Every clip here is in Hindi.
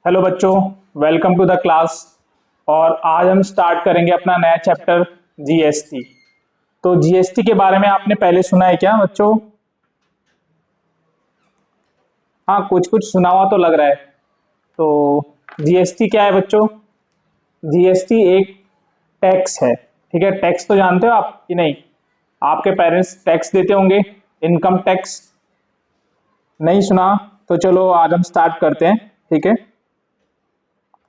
हेलो बच्चों, वेलकम टू द क्लास। और आज हम स्टार्ट करेंगे अपना नया चैप्टर जीएसटी। तो जीएसटी के बारे में आपने पहले सुना है क्या बच्चों? हाँ, कुछ कुछ सुना हुआ तो लग रहा है। तो जीएसटी क्या है बच्चों? जीएसटी एक टैक्स है। ठीक है, टैक्स तो जानते हो आप कि नहीं? आपके पेरेंट्स टैक्स देते होंगे, इनकम टैक्स। नहीं सुना? तो चलो आज हम स्टार्ट करते हैं। ठीक है,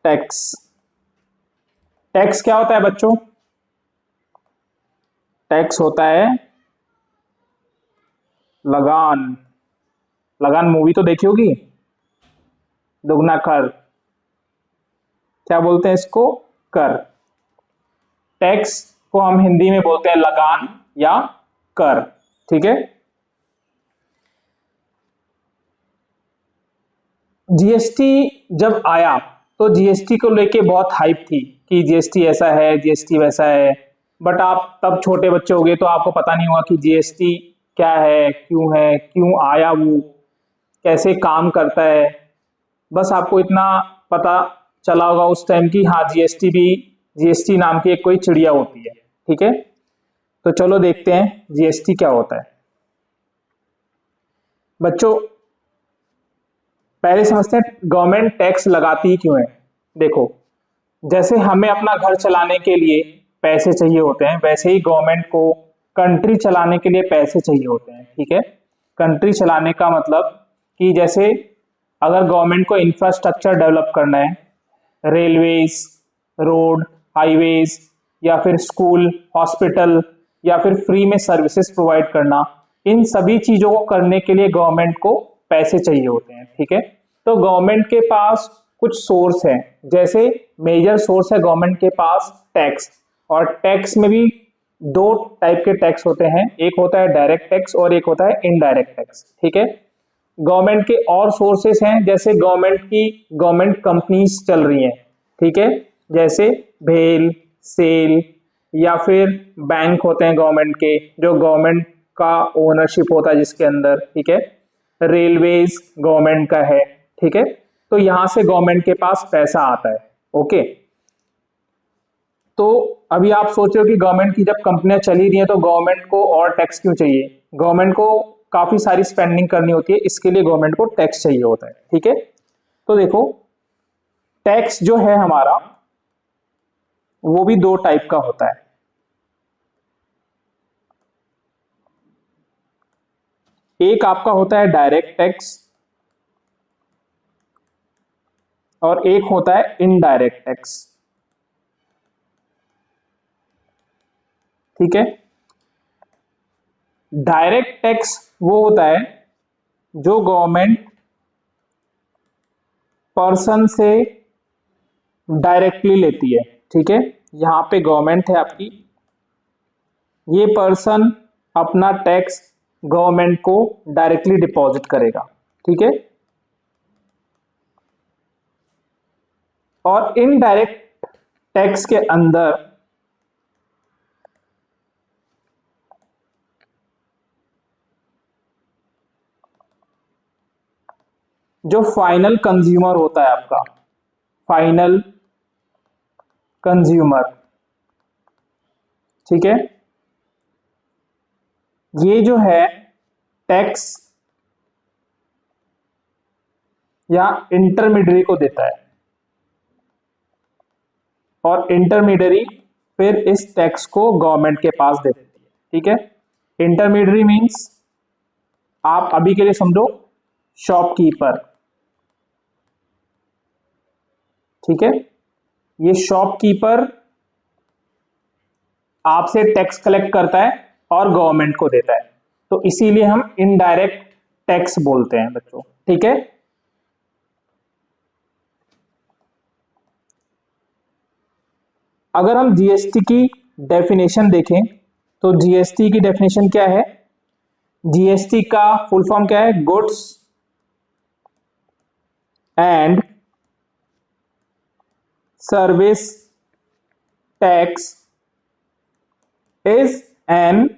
टैक्स। टैक्स क्या होता है बच्चों? टैक्स होता है लगान। लगान मूवी तो देखी होगी, दुगना कर। क्या बोलते हैं इसको? कर। टैक्स को हम हिंदी में बोलते हैं लगान या कर। ठीक है। जीएसटी जब आया तो जीएसटी को लेके बहुत हाइप थी कि जीएसटी ऐसा है, जीएसटी वैसा है। बट आप तब छोटे बच्चे होगे तो आपको पता नहीं होगा कि जीएसटी क्या है, क्यों आया वो, कैसे काम करता है। बस आपको इतना पता चला होगा उस टाइम की, हाँ जीएसटी भी, जीएसटी नाम की एक कोई चिड़िया होती है। ठीक है, तो चलो देखते हैं जीएसटी क्या होता है। बच्चों, पहले समझते हैं गवर्नमेंट टैक्स लगाती ही क्यों है। देखो, जैसे हमें अपना घर चलाने के लिए पैसे चाहिए होते हैं, वैसे ही गवर्नमेंट को कंट्री चलाने के लिए पैसे चाहिए होते हैं। ठीक है, कंट्री चलाने का मतलब कि जैसे अगर गवर्नमेंट को इंफ्रास्ट्रक्चर डेवलप करना है, रेलवेज, रोड, हाईवेज, या फिर स्कूल, हॉस्पिटल, या फिर फ्री में सर्विसेज प्रोवाइड करना, इन सभी चीजों को करने के लिए गवर्नमेंट को पैसे चाहिए होते हैं। ठीक है, तो गवर्नमेंट के पास कुछ सोर्स है। जैसे मेजर सोर्स है गवर्नमेंट के पास टैक्स। और टैक्स में भी दो टाइप के टैक्स होते हैं, एक होता है डायरेक्ट टैक्स और एक होता है इनडायरेक्ट टैक्स। ठीक है, गवर्नमेंट के और सोर्सेस हैं, जैसे गवर्नमेंट कंपनीज चल रही हैं। ठीक है, जैसे भेल, सेल, या फिर बैंक होते हैं गवर्नमेंट के, जो गवर्नमेंट का ओनरशिप होता है जिसके अंदर। ठीक है, रेलवेज गवर्नमेंट का है। ठीक है, तो यहां से गवर्नमेंट के पास पैसा आता है। ओके, तो अभी आप सोच रहे हो कि गवर्नमेंट की जब कंपनियां चली रही हैं तो गवर्नमेंट को और टैक्स क्यों चाहिए? गवर्नमेंट को काफी सारी स्पेंडिंग करनी होती है, इसके लिए गवर्नमेंट को टैक्स चाहिए होता है। ठीक है, तो देखो, टैक्स जो है हमारा, वो भी दो टाइप का होता है। एक आपका होता है डायरेक्ट टैक्स और एक होता है इनडायरेक्ट टैक्स। ठीक है, डायरेक्ट टैक्स वो होता है जो गवर्नमेंट पर्सन से डायरेक्टली लेती है। ठीक है, यहां पे गवर्नमेंट है आपकी, ये पर्सन अपना टैक्स गवर्नमेंट को डायरेक्टली डिपॉजिट करेगा। ठीक है, और इनडायरेक्ट टैक्स के अंदर जो फाइनल कंज्यूमर होता है आपका, फाइनल कंज्यूमर, ठीक है, ये जो है टैक्स या इंटरमीडियरी को देता है, और इंटरमीडियरी फिर इस टैक्स को गवर्नमेंट के पास दे देती है। ठीक है, इंटरमीडियरी मींस, आप अभी के लिए समझो शॉपकीपर। ठीक है, ये शॉपकीपर आपसे टैक्स कलेक्ट करता है और गवर्नमेंट को देता है, तो इसीलिए हम इनडायरेक्ट टैक्स बोलते हैं बच्चों। ठीक है, अगर हम जीएसटी की डेफिनेशन देखें तो जीएसटी की डेफिनेशन क्या है? जीएसटी का फुल फॉर्म क्या है? Goods and service tax is an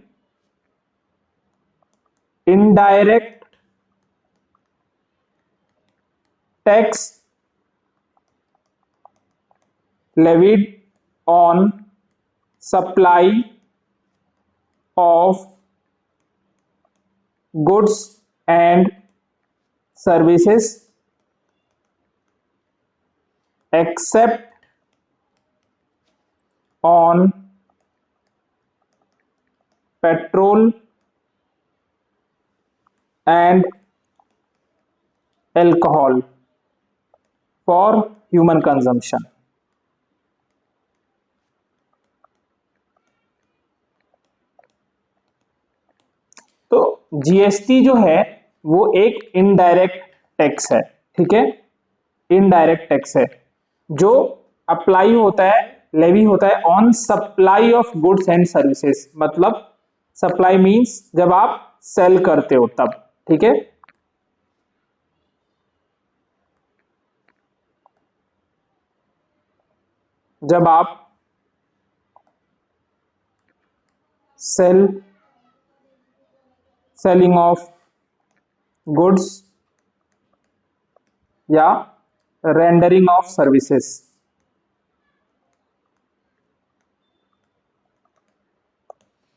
indirect tax levied on supply of goods and services except on petrol and alcohol for human consumption. तो जीएसटी जो है वो एक इनडायरेक्ट टैक्स है, ठीक है, इनडायरेक्ट टैक्स है जो अप्लाई होता है, लेवी होता है on supply of goods and services. मतलब सप्लाई मींस जब आप सेल करते हो तब, ठीक है। जब आप सेलिंग ऑफ गुड्स या रेंडरिंग ऑफ सर्विसेज,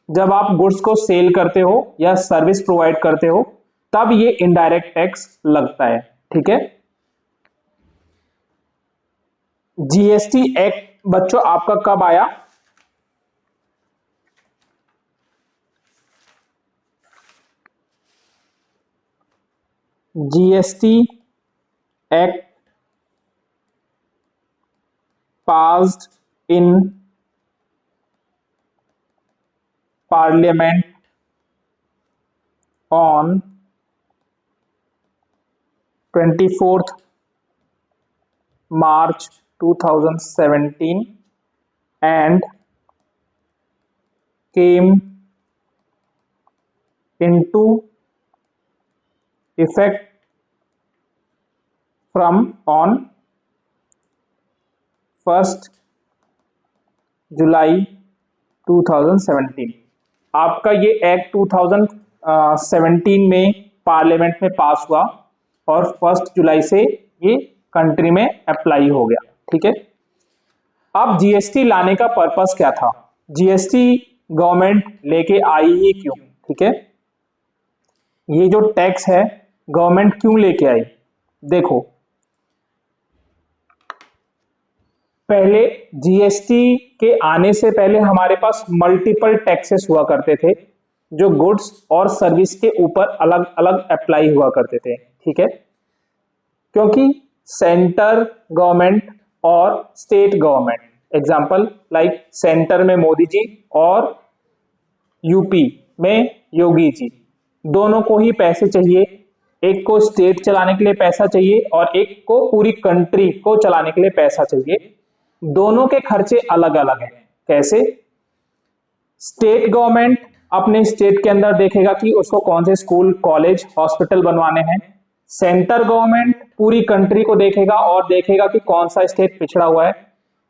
जब आप गुड्स को सेल करते हो या सर्विस प्रोवाइड करते हो तब ये इनडायरेक्ट टैक्स लगता है, ठीक है। जीएसटी एक्ट बच्चों आपका कब आया? GST act passed in Parliament on 24th March 2017 and came into effect from on 1st जुलाई 2017। आपका ये एक्ट 2017 में पार्लियामेंट में पास हुआ और 1 जुलाई से ये कंट्री में अप्लाई हो गया, ठीक है। अब जीएसटी लाने का पर्पस क्या था? जीएसटी गवर्नमेंट लेके आई ही क्यों, ठीक है। ये जो टैक्स है गवर्नमेंट क्यों लेके आई? देखो, पहले जीएसटी के आने से पहले हमारे पास मल्टीपल टैक्सेस हुआ करते थे जो गुड्स और सर्विस के ऊपर अलग अलग अप्लाई हुआ करते थे, ठीक है। क्योंकि सेंटर गवर्नमेंट और state government, example like centre में मोदी जी और यूपी में योगी जी, दोनों को ही पैसे चाहिए। एक को स्टेट चलाने के लिए पैसा चाहिए और एक को पूरी कंट्री को चलाने के लिए पैसा चाहिए। दोनों के खर्चे अलग अलग हैं। कैसे? स्टेट गवर्नमेंट अपने स्टेट के अंदर देखेगा कि उसको कौन से स्कूल, कॉलेज, हॉस्पिटल बनवाने हैं। सेंटर गवर्नमेंट पूरी कंट्री को देखेगा और देखेगा कि कौन सा स्टेट पिछड़ा हुआ है,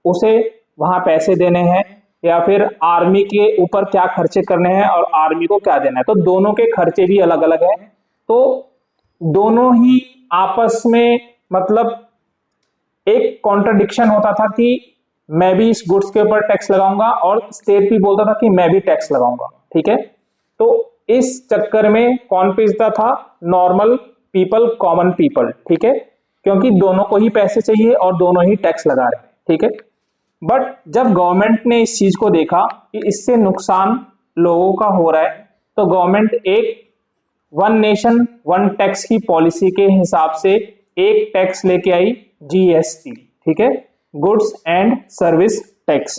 उसे वहां पैसे देने हैं या फिर आर्मी के ऊपर क्या खर्चे करने हैं और आर्मी को क्या देना है। तो दोनों के खर्चे भी अलग अलग हैं। तो दोनों ही आपस में मतलब एक कॉन्ट्रडिक्शन होता था कि मैं भी इस गुड्स के ऊपर टैक्स लगाऊंगा और स्टेट भी बोलता था कि मैं भी टैक्स लगाऊंगा, ठीक है। तो इस चक्कर में कौन पिसता था? नॉर्मल पीपल, कॉमन पीपल, ठीक है, क्योंकि दोनों को ही पैसे चाहिए और दोनों ही टैक्स लगा रहे हैं, ठीक है। बट जब गवर्नमेंट ने इस चीज को देखा कि इससे नुकसान लोगों का हो रहा है, तो गवर्नमेंट एक वन नेशन वन टैक्स की पॉलिसी के हिसाब से एक टैक्स लेके आई, जीएसटी, ठीक है, goods and service tax.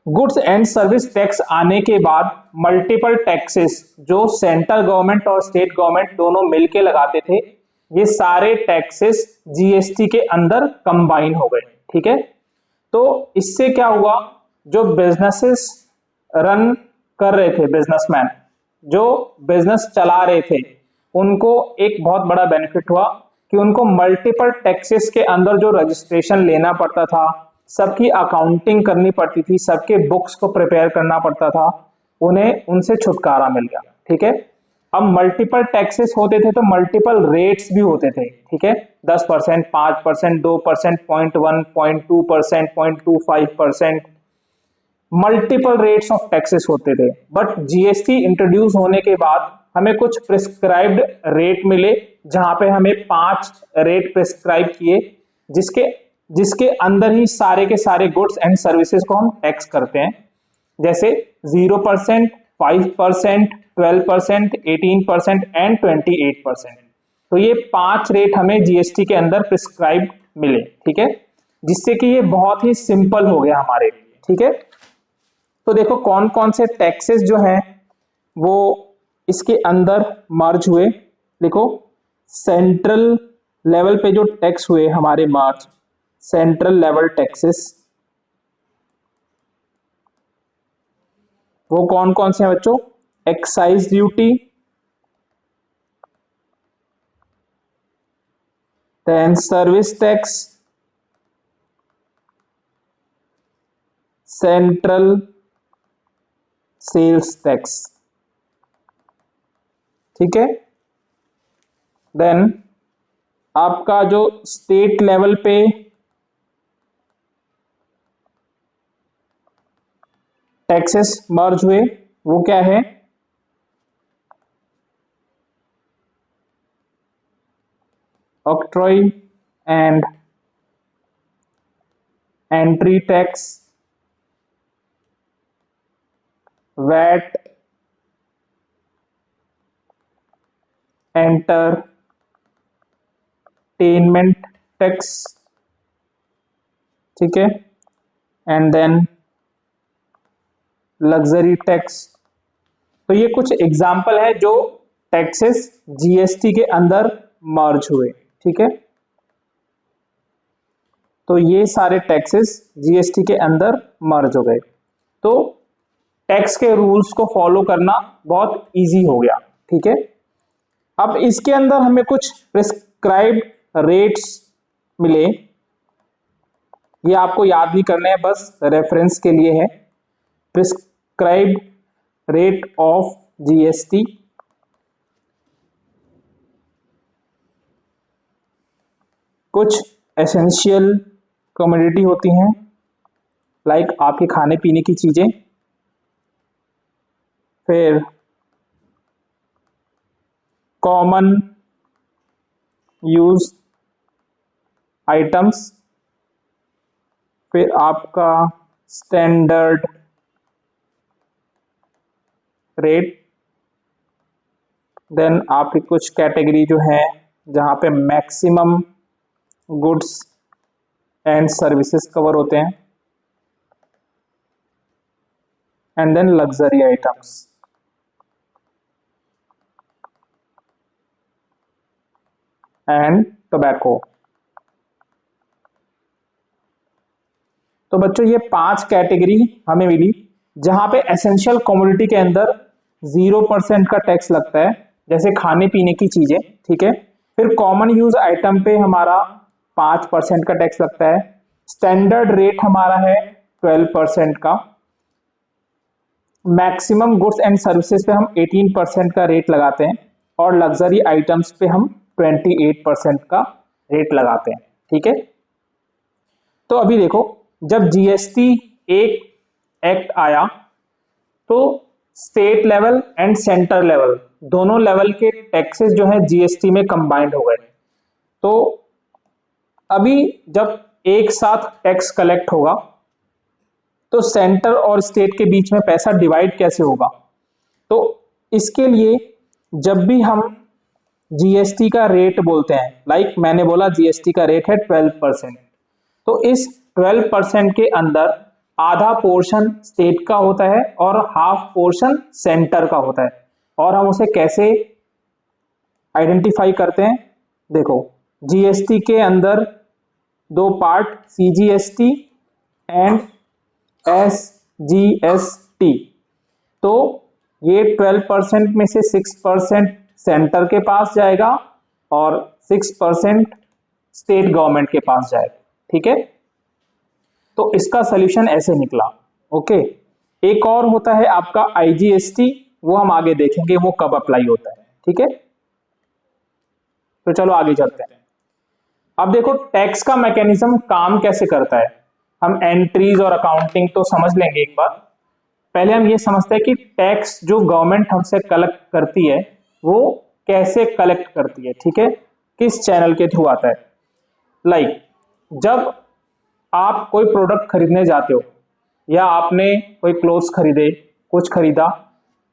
Goods and service tax आने के बाद मल्टीपल टैक्सेस जो सेंट्रल गवर्नमेंट और स्टेट गवर्नमेंट दोनों मिलके लगाते थे, ये सारे टैक्सेस जीएसटी के अंदर कंबाइन हो गए, ठीक है। तो इससे क्या हुआ? जो बिजनेसेस रन कर रहे थे, बिजनेसमैन जो बिजनेस चला रहे थे, उनको एक बहुत बड़ा बेनिफिट हुआ कि उनको मल्टीपल टैक्सेस के अंदर जो रजिस्ट्रेशन लेना पड़ता था, सबकी अकाउंटिंग करनी पड़ती थी, सबके बुक्स को प्रिपेयर करना पड़ता था, उन्हें उनसे छुटकारा मिल गया, ठीक है। अब मल्टीपल टैक्सेस होते थे तो मल्टीपल रेट्स भी होते थे, ठीक है, 10%, 5%, 2%, 0.1, 0.2%, 0.25%, मल्टीपल रेट्स ऑफ टैक्सेस होते थे। बट जीएसटी इंट्रोड्यूस होने के बाद हमें कुछ प्रिस्क्राइब्ड रेट मिले, जहां पे हमें 5 रेट प्रिस्क्राइब किए, जिसके जिसके अंदर ही सारे के सारे गुड्स एंड सर्विसेज को हम टैक्स करते हैं, जैसे 0%, 5%, 12%, 18% एंड 28%। तो ये 5 रेट हमें जीएसटी के अंदर प्रिस्क्राइब मिले, ठीक है, जिससे कि ये बहुत ही सिंपल हो गया हमारे लिए, ठीक है। तो देखो कौन कौन से टैक्सेस जो हैं वो इसके अंदर मर्ज हुए। देखो सेंट्रल लेवल पे जो टैक्स हुए हमारे मर्ज, सेंट्रल लेवल टैक्सेस, वो कौन कौन से हैं बच्चों? Excise duty, then service tax, central sales tax, ठीक है। देन आपका जो स्टेट लेवल पे टैक्सेस मर्ज हुए वो क्या है? Octroi and entry tax, VAT, entertainment tax, ठीक है, एंड देन लग्जरी टैक्स। तो ये कुछ एग्जाम्पल है जो टैक्सेस जीएसटी के अंदर मर्ज हुए, ठीक है। तो ये सारे टैक्सेस जीएसटी के अंदर मर्ज हो गए। तो टैक्स के रूल्स को फॉलो करना बहुत इजी हो गया, ठीक है। अब इसके अंदर हमें कुछ प्रिस्क्राइब्ड रेट्स मिले, ये आपको याद नहीं करने हैं, बस रेफरेंस के लिए है। प्रिस्क्राइब्ड रेट ऑफ जीएसटी, कुछ एसेंशियल कमोडिटी होती हैं, लाइक आपके खाने पीने की चीजें, फिर कॉमन यूज आइटम्स, फिर आपका स्टैंडर्ड रेट, देन आपकी कुछ कैटेगरी जो है जहां पे maximum goods and services cover होते हैं, and then luxury items. And tobacco. तो बच्चों ये 5 कैटेगरी हमें मिली, जहां पे एसेंशियल कमोडिटी के अंदर 0% का टैक्स लगता है, जैसे खाने पीने की चीजें, ठीक है। फिर कॉमन यूज आइटम पे हमारा 5% का टैक्स लगता है, स्टैंडर्ड रेट हमारा है 12% का, मैक्सिमम गुड्स एंड सर्विसेज पे हम 18% का रेट लगाते हैं, और लग्जरी आइटम्स पे हम 28% का रेट लगाते हैं, ठीक है। तो अभी देखो, जब जीएसटी एक एक्ट आया तो state level and centre level दोनों लेवल के टैक्सेस जो है जीएसटी में कंबाइंड हो गए। तो अभी जब एक साथ टैक्स कलेक्ट होगा तो सेंटर और स्टेट के बीच में पैसा डिवाइड कैसे होगा? तो इसके लिए जब भी हम जीएसटी का रेट बोलते हैं, लाइक मैंने बोला जीएसटी का रेट है 12%, तो इस 12% के अंदर आधा पोर्शन स्टेट का होता है और हाफ पोर्शन सेंटर का होता है। और हम उसे कैसे आइडेंटिफाई करते हैं? देखो, जीएसटी के अंदर 2 पार्ट, सीजीएसटी एंड एसजीएसटी। तो ये 12% में से 6% सेंटर के पास जाएगा और 6% स्टेट गवर्नमेंट के पास जाएगा, ठीक है। तो इसका सॉल्यूशन ऐसे निकला, ओके। एक और होता है आपका आईजीएसटी, वो हम आगे देखेंगे वो कब अप्लाई होता है। ठीक है। तो चलो आगे चलते हैं। अब देखो टैक्स का मैकेनिज्म काम कैसे करता है। हम एंट्रीज और अकाउंटिंग तो समझ लेंगे एक बार, पहले हम ये समझते हैं कि टैक्स जो गवर्नमेंट हमसे कलेक्ट करती है वो कैसे कलेक्ट करती है, ठीक है, किस चैनल के थ्रू आता है। लाइक जब आप कोई प्रोडक्ट खरीदने जाते हो या आपने कोई क्लोथ्स खरीदे, कुछ खरीदा,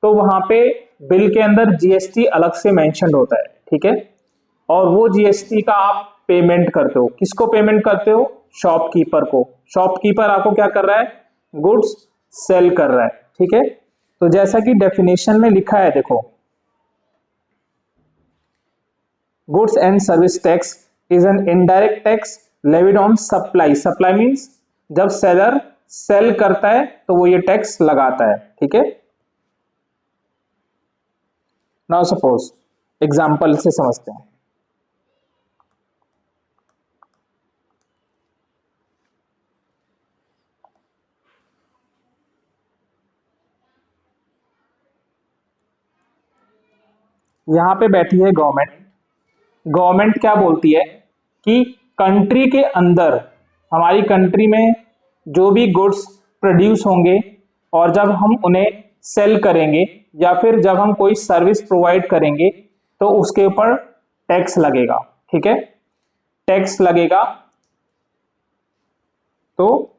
तो वहां पे बिल के अंदर जीएसटी अलग से मेंशन होता है, ठीक है, और वो जीएसटी का आप पेमेंट करते हो। किसको पेमेंट करते हो? शॉपकीपर को। शॉपकीपर आपको क्या कर रहा है? गुड्स सेल कर रहा है, ठीक है। तो जैसा कि डेफिनेशन में लिखा है, देखो, goods and service tax is an indirect tax levied on supply. Supply means जब सेलर सेल करता है तो वो ये टैक्स लगाता है, ठीक है। नाउ सपोज एग्जांपल से समझते हैं। यहां पे बैठी है गवर्नमेंट। गवर्नमेंट क्या बोलती है कि कंट्री के अंदर, हमारी कंट्री में जो भी गुड्स प्रोड्यूस होंगे और जब हम उन्हें सेल करेंगे या फिर जब हम कोई सर्विस प्रोवाइड करेंगे तो उसके ऊपर टैक्स लगेगा, ठीक है। टैक्स लगेगा। तो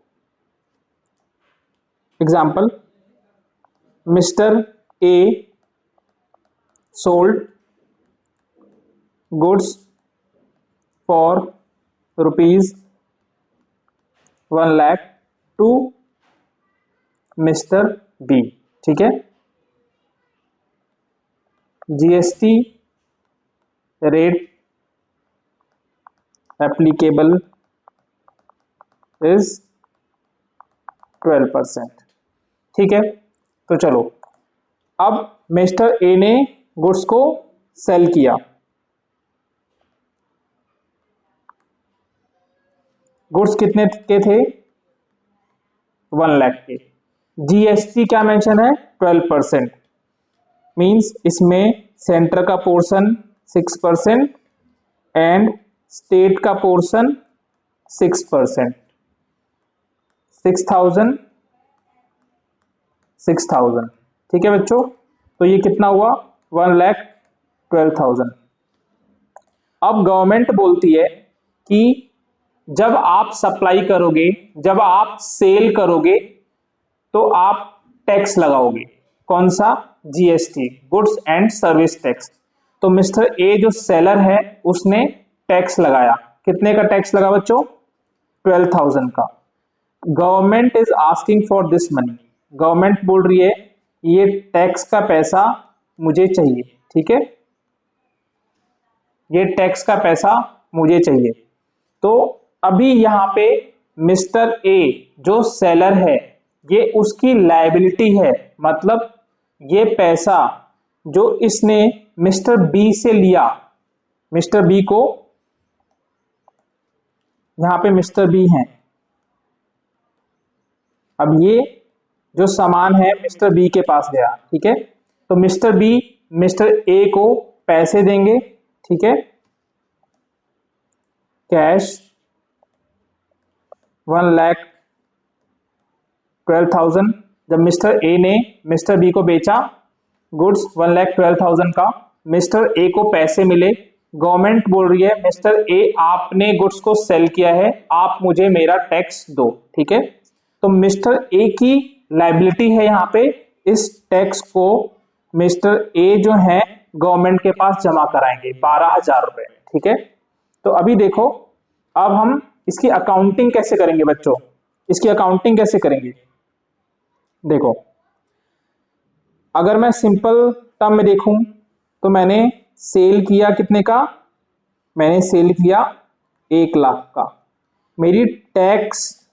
example, mister A sold goods for rupees 1 lakh to Mr. B, ठीक है। जीएसटी रेट एप्लीकेबल इज 12%, ठीक है। तो चलो, अब मिस्टर ए ने गुड्स को सेल किया। गुड्स कितने के थे? 1 लाख के। जीएसटी क्या मेंशन है? 12%। मींस इसमें सेंटर का पोर्शन 6% एंड स्टेट का पोर्शन 6%। 6,000 6,000, ठीक है बच्चों। तो ये कितना हुआ? 1,12,000। अब गवर्नमेंट बोलती है कि जब आप सप्लाई करोगे, जब आप सेल करोगे तो आप टैक्स लगाओगे। कौन सा? GST, goods and service tax. तो मिस्टर ए जो सेलर है उसने टैक्स लगाया। कितने का टैक्स लगा बच्चों? 12,000 का। Government is asking for this money. Government बोल रही है ये टैक्स का पैसा मुझे चाहिए, ठीक है, ये टैक्स का पैसा मुझे चाहिए। तो अभी यहां पे मिस्टर ए जो सेलर है ये उसकी लायबिलिटी है, मतलब ये पैसा जो इसने मिस्टर बी से लिया, मिस्टर बी को, यहां पे मिस्टर बी हैं। अब ये जो सामान है मिस्टर बी के पास गया, ठीक है। तो मिस्टर बी मिस्टर ए को पैसे देंगे, ठीक है, कैश 1,12,000। जब मिस्टर ए ने मिस्टर बी को बेचा गुड्स 1,12,000 का, मिस्टर ए को पैसे मिले। गवर्नमेंट बोल रही है मिस्टर ए आपने गुड्स को सेल किया है, आप मुझे मेरा टैक्स दो, ठीक है। तो मिस्टर ए की लायबिलिटी है यहाँ पे, इस टैक्स को मिस्टर ए जो है गवर्नमेंट के पास जमा कराएंगे 12,000 रुपए, ठीक है। तो अभी देखो, अब हम इसकी अकाउंटिंग कैसे करेंगे बच्चों, इसकी अकाउंटिंग कैसे करेंगे। देखो, अगर मैं सिंपल टर्म में देखूं तो मैंने सेल किया कितने का? मैंने सेल किया 1 लाख का। मेरी टैक्स,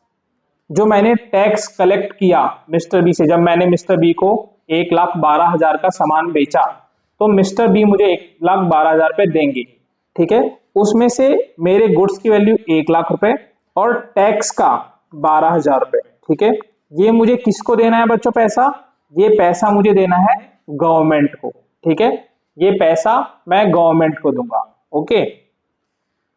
जो मैंने टैक्स कलेक्ट किया मिस्टर बी से, जब मैंने मिस्टर बी को 1,12,000 का सामान बेचा तो मिस्टर बी मुझे 1,12,000 रुपए देंगे, ठीक है। उसमें से मेरे गुड्स की वैल्यू 1 लाख रुपए और टैक्स का 12,000 रुपए, ठीक है। ये मुझे किसको देना है बच्चों पैसा? ये पैसा मुझे देना है गवर्नमेंट को, ठीक है। ये पैसा मैं गवर्नमेंट को दूंगा। ओके,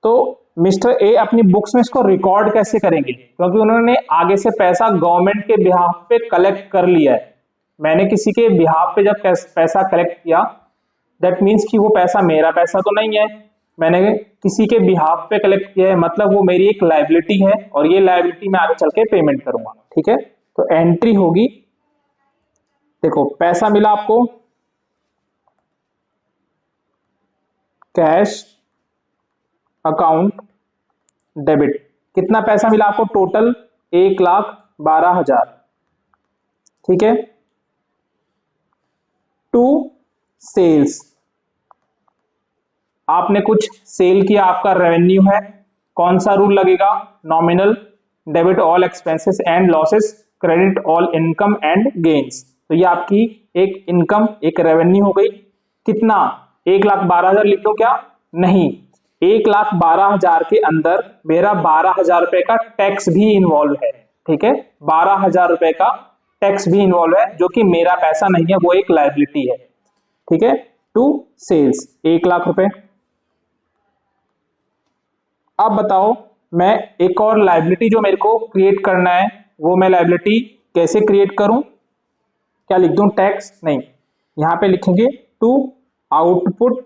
तो मिस्टर ए अपनी बुक्स में इसको रिकॉर्ड कैसे करेंगे, क्योंकि उन्होंने आगे से पैसा गवर्नमेंट के बिहाफ पे कलेक्ट कर लिया है। मैंने किसी के बिहाफ पे जब पैसा कलेक्ट किया, दैट मीन्स कि वो पैसा मेरा पैसा तो नहीं है, मैंने किसी के बिहाफ पे कलेक्ट किया है, मतलब वो मेरी एक लायबिलिटी है और ये लायबिलिटी मैं आगे चल के पेमेंट करूंगा। ठीक है, तो एंट्री होगी, देखो पैसा मिला आपको, कैश अकाउंट डेबिट, कितना पैसा मिला आपको, टोटल 1,12,000। ठीक है, टू सेल्स, आपने कुछ सेल किया, आपका रेवेन्यू है, कौन सा रूल लगेगा, nominal, debit all expenses and losses, credit all income and gains. तो ये आपकी एक इनकम, एक रेवेन्यू हो गई। कितना, 1,12,000 लिख दो क्या, नहीं, 1,12,000 के अंदर मेरा 12,000 रुपए का टैक्स भी इन्वॉल्व है। ठीक है, 12,000 रुपए का टैक्स भी इन्वॉल्व है, जो कि मेरा पैसा नहीं है, वो एक लायबिलिटी है। ठीक है, टू सेल्स 1,00,000 रुपए। अब बताओ, मैं एक और लायबिलिटी जो मेरे को क्रिएट करना है, वो मैं लायबिलिटी कैसे क्रिएट करूं, क्या लिख दूं, टैक्स, नहीं, यहां पे लिखेंगे to output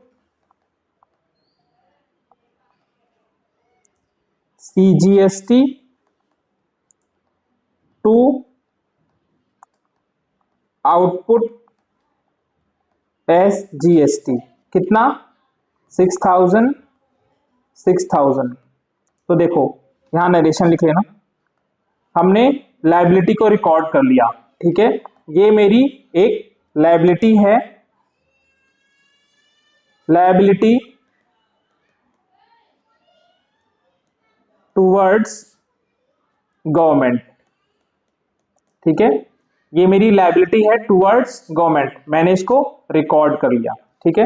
CGST to output SGST। कितना, 6,000 6,000। तो देखो यहां नरेशन लिख लेना, हमने लायबिलिटी को रिकॉर्ड कर लिया। ठीक है, ये मेरी एक लायबिलिटी है, लायबिलिटी टूवर्ड्स गवर्नमेंट। ठीक है, ये मेरी लायबिलिटी है टूवर्ड्स गवर्नमेंट, मैंने इसको रिकॉर्ड कर लिया। ठीक है,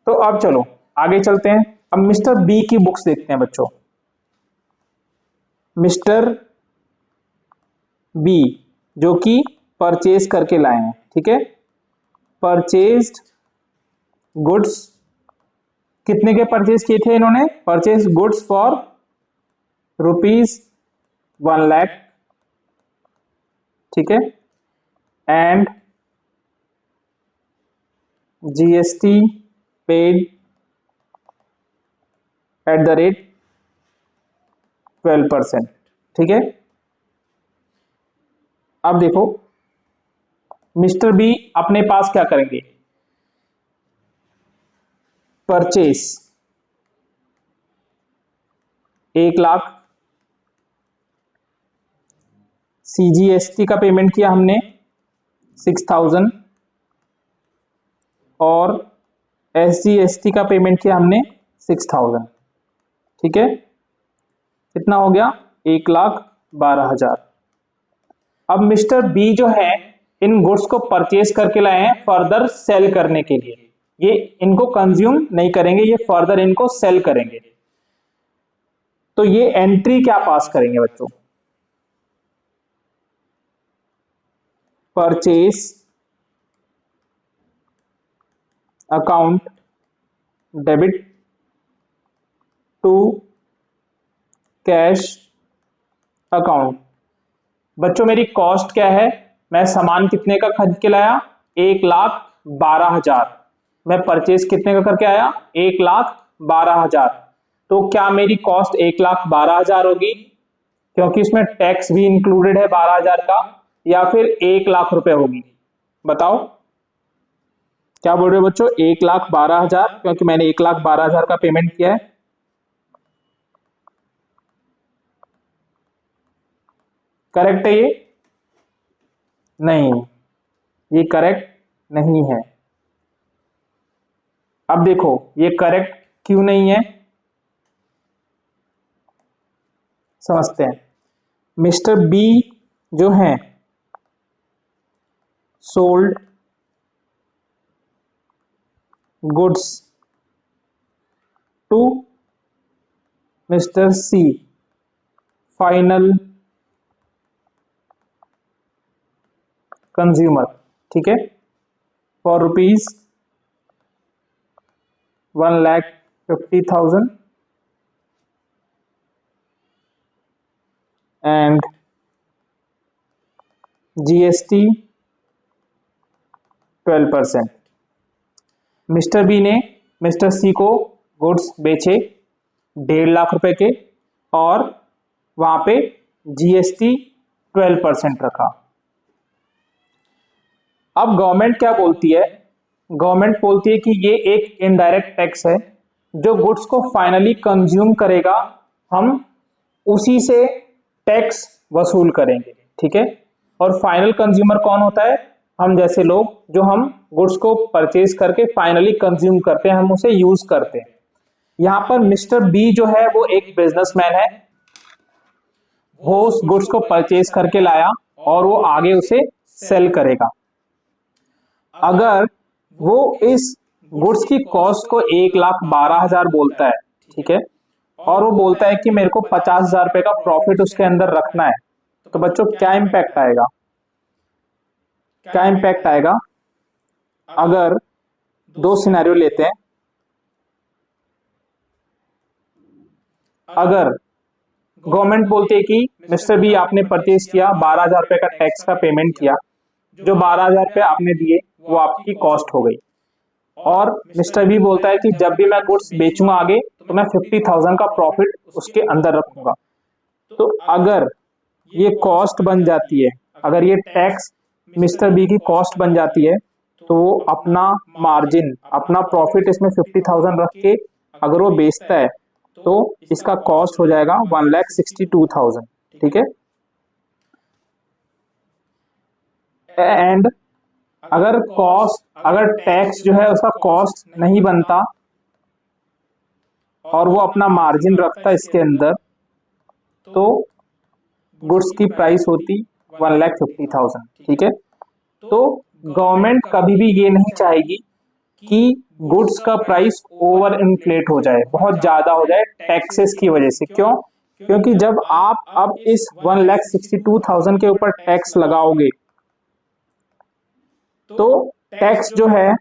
तो अब चलो आगे चलते हैं। अब मिस्टर बी की बुक्स देखते हैं बच्चों। मिस्टर बी जो कि परचेज करके लाए हैं। ठीक है, परचेज्ड गुड्स, कितने के परचेज किए थे इन्होंने, परचेज गुड्स फॉर ₹1,00,000। ठीक है, and GST paid at the rate 12%। ठीक है, अब देखो मिस्टर बी अपने पास क्या करेंगे, परचेस 1,00,000, CGST का पेमेंट किया हमने 6,000 और SGST का पेमेंट किया हमने 6,000। ठीक है, कितना हो गया, 1,12,000। अब मिस्टर बी जो है इन गुड्स को परचेज करके लाए हैं फर्दर सेल करने के लिए, ये इनको कंज्यूम नहीं करेंगे, ये फर्दर इनको सेल करेंगे। तो ये एंट्री क्या पास करेंगे बच्चों, purchase account debit to cash account. बच्चों मेरी कॉस्ट क्या है, मैं सामान कितने का खरीद के लाया, 1,12,000। मैं परचेज कितने का करके आया, 1,12,000। तो क्या मेरी कॉस्ट 1,12,000 होगी, क्योंकि इसमें टैक्स भी इंक्लूडेड है 12,000 का, या फिर 1,00,000 रुपए होगी, बताओ क्या बोल रहे हो बच्चों, 1,12,000, क्योंकि मैंने 1,12,000 का पेमेंट किया है। करेक्ट है ये, नहीं, ये करेक्ट नहीं है। अब देखो ये करेक्ट क्यों नहीं है, समझते हैं। मिस्टर बी जो है sold goods to mister C final consumer. ठीक है, for rupees 1,50,000 and GST 12%। Mister B ने मिस्टर सी को गुड्स बेचे 1.5 लाख रुपए के और वहां पे GST 12% रखा। अब गवर्नमेंट क्या बोलती है? गवर्नमेंट बोलती है कि ये एक इनडायरेक्ट टैक्स है, जो गुड्स को फाइनली कंज्यूम करेगा हम उसी से टैक्स वसूल करेंगे, ठीक है। और फाइनल कंज्यूमर कौन होता है? हम जैसे लोग, जो हम गुड्स को परचेज करके फाइनली कंज्यूम करते हैं, हम उसे यूज करते हैं। यहां पर मिस्टर बी जो है वो एक बिजनेसमैन है, वो उस गुड्स को परचेज करके लाया और वो आगे उसे सेल करेगा। अगर वो इस गुड्स की कॉस्ट को 1,12,000 बोलता है, ठीक है, और वो बोलता है कि मेरे को 50,000 रुपए का प्रॉफिट उसके अंदर रखना है, तो बच्चों क्या इंपैक्ट आएगा? क्या इंपैक्ट आएगा? अगर दो सिनेरियो लेते हैं, अगर गवर्नमेंट बोलती है कि मिस्टर बी आपने परचेज किया, 12,000 रुपए का टैक्स का पेमेंट किया, जो 12,000 रुपए आपने दिए वो आपकी कॉस्ट हो गई, और मिस्टर बी बोलता है कि जब भी मैं गुड्स बेचूंगा आगे तो मैं 50,000 का प्रॉफिट उसके अंदर रखूंगा। तो अगर ये कॉस्ट बन जाती है, अगर ये टैक्स मिस्टर बी की कॉस्ट बन जाती है, तो वो अपना मार्जिन, अपना प्रॉफिट इसमें 50,000 रख के अगर वो बेचता है तो इसका कॉस्ट हो जाएगा 1,62,000, ठीक है। एंड अगर टैक्स जो है उसका कॉस्ट नहीं बनता और वो अपना मार्जिन रखता इसके अंदर, तो गुड्स की प्राइस होती 1,50,000, ठीक है। तो गवर्नमेंट कभी भी ये नहीं चाहेगी कि गुड्स का प्राइस ओवर इन्फ्लेट हो जाए, बहुत ज्यादा हो जाए टैक्सेस की वजह से। क्यों? क्योंकि जब आप अब इस 1,62,000 के ऊपर टैक्स लगाओगे तो टैक्स जो है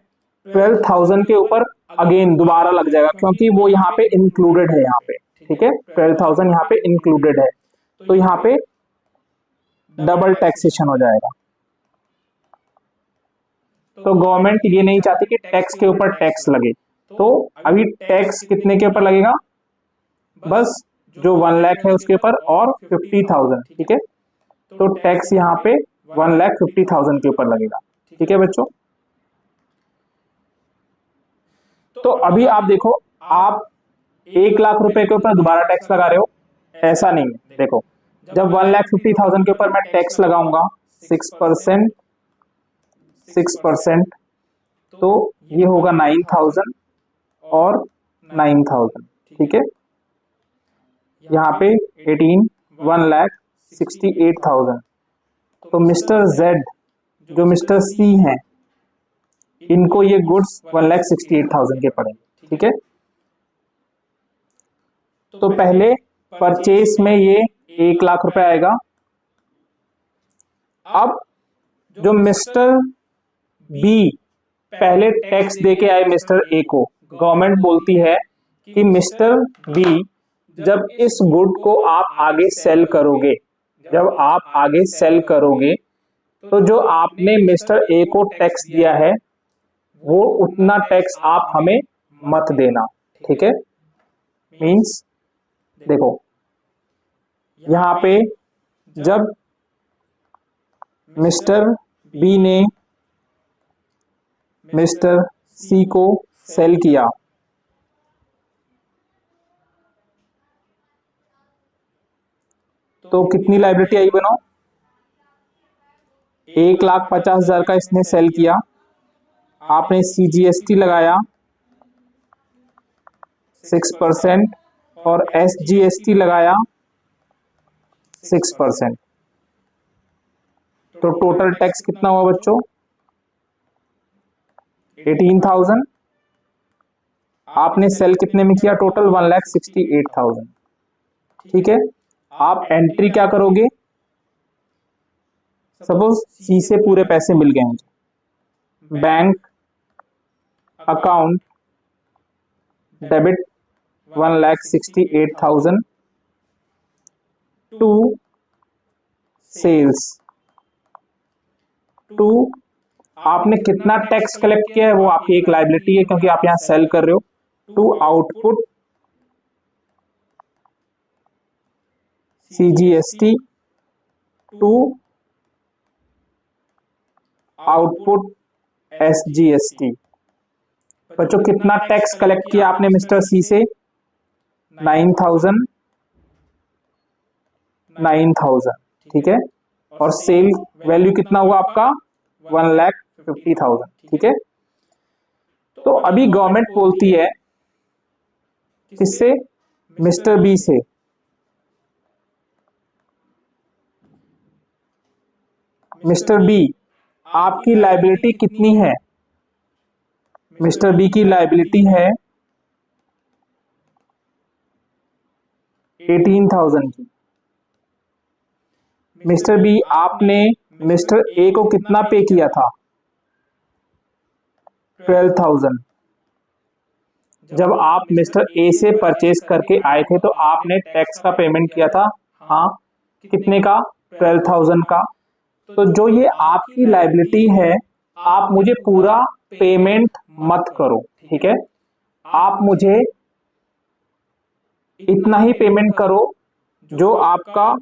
12,000 के ऊपर अगेन दोबारा लग जाएगा, क्योंकि वो यहाँ पे इंक्लूडेड है, यहाँ पे, ठीक है, 12,000 यहाँ पे इंक्लूडेड है, तो यहाँ पे डबल टैक्सेशन हो जाएगा। तो गवर्नमेंट ये नहीं चाहती कि टैक्स के ऊपर टैक्स लगे, तो अभी टैक्स कितने के ऊपर लगेगा? बस जो 1 लाख है उसके ऊपर और 50,000, ठीक है। तो टैक्स यहाँ पे 1,50,000 के ऊपर लगेगा, ठीक है बच्चों। तो अभी आप देखो, आप 1 लाख रुपए के ऊपर दोबारा टैक्स लगा रहे हो, ऐसा नहीं है। देखो, जब 1,50,000 के ऊपर मैं टैक्स लगाऊंगा 6%, 6%, तो ये होगा 9,000 और 9,000, ठीक है। यहाँ पे 18, 1,68,000। तो मिस्टर जेड, जो मिस्टर सी हैं, इनको ये गुड्स 1,68,000 के पड़े, ठीक है। तो पहले परचेस में ये 1 लाख रुपए आएगा। अब जो मिस्टर बी पहले टैक्स देके आए मिस्टर ए को, गवर्नमेंट बोलती है कि मिस्टर बी, जब इस गुड को आप आगे सेल करोगे, जब आप आगे सेल करोगे, तो जो आपने मिस्टर ए को टैक्स दिया है वो उतना टैक्स आप हमें मत देना, ठीक है। मींस देखो, यहां पे जब मिस्टर बी ने मिस्टर सी को सेल किया, तो कितनी लायबिलिटी आई बनाओ? 1,50,000 का इसने सेल किया, आपने CGST लगाया 6% और SGST लगाया 6%, तो टोटल टैक्स कितना हुआ बच्चों? 18,000। आपने सेल कितने में किया? टोटल 1,68,000, ठीक है। आप एंट्री क्या करोगे? सपोज सी से पूरे पैसे मिल गए मुझे, bank account debit 1,68,000 to sales. To आपने कितना टैक्स कलेक्ट किया है वो आपकी एक लायबिलिटी है क्योंकि आप यहां सेल कर रहे हो। To output CGST to output SGST। बच्चों कितना टैक्स कलेक्ट किया आपने मिस्टर सी से? 9,000 9,000, ठीक है। और सेल वैल्यू कितना हुआ आपका? 1,50,000, ठीक है। तो अभी गवर्नमेंट बोलती है किससे? मिस्टर बी से। मिस्टर बी आपकी लायबिलिटी कितनी है? मिस्टर बी की लायबिलिटी है 18,000 की। मिस्टर बी आपने मिस्टर ए को कितना पे किया था? 12,000। जब आप मिस्टर ए से परचेज करके आए थे तो आपने टैक्स का पेमेंट किया था, हाँ, कितने का? 12,000 का। तो जो ये आपकी लायबिलिटी है आप मुझे पूरा पेमेंट मत करो, ठीक है। आप मुझे इतना ही पेमेंट करो जो आपका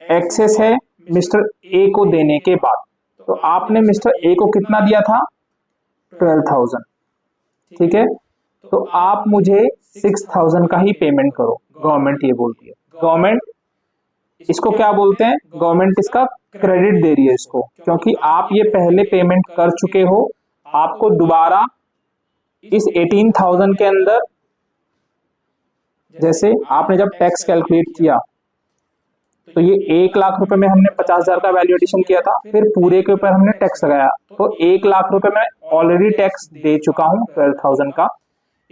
एक्सेस है मिस्टर ए को देने के बाद। तो आपने मिस्टर ए को कितना दिया था? 12,000, ठीक है। तो आप मुझे 6,000 का ही पेमेंट करो, गवर्नमेंट ये बोलती है। गवर्नमेंट इसको क्या बोलते हैं? गवर्नमेंट इसका क्रेडिट दे रही है इसको, क्योंकि आप ये पहले पेमेंट कर चुके हो। आपको दोबारा इस 18,000 के अंदर, जैसे आपने जब टैक्स कैलकुलेट किया तो ये 1,00,000 रुपए में हमने 50,000 का वैल्यू एडिशन किया था, फिर पूरे के ऊपर हमने टैक्स लगाया। तो 1,00,000 रुपए में ऑलरेडी टैक्स दे चुका हूं 12,000 का।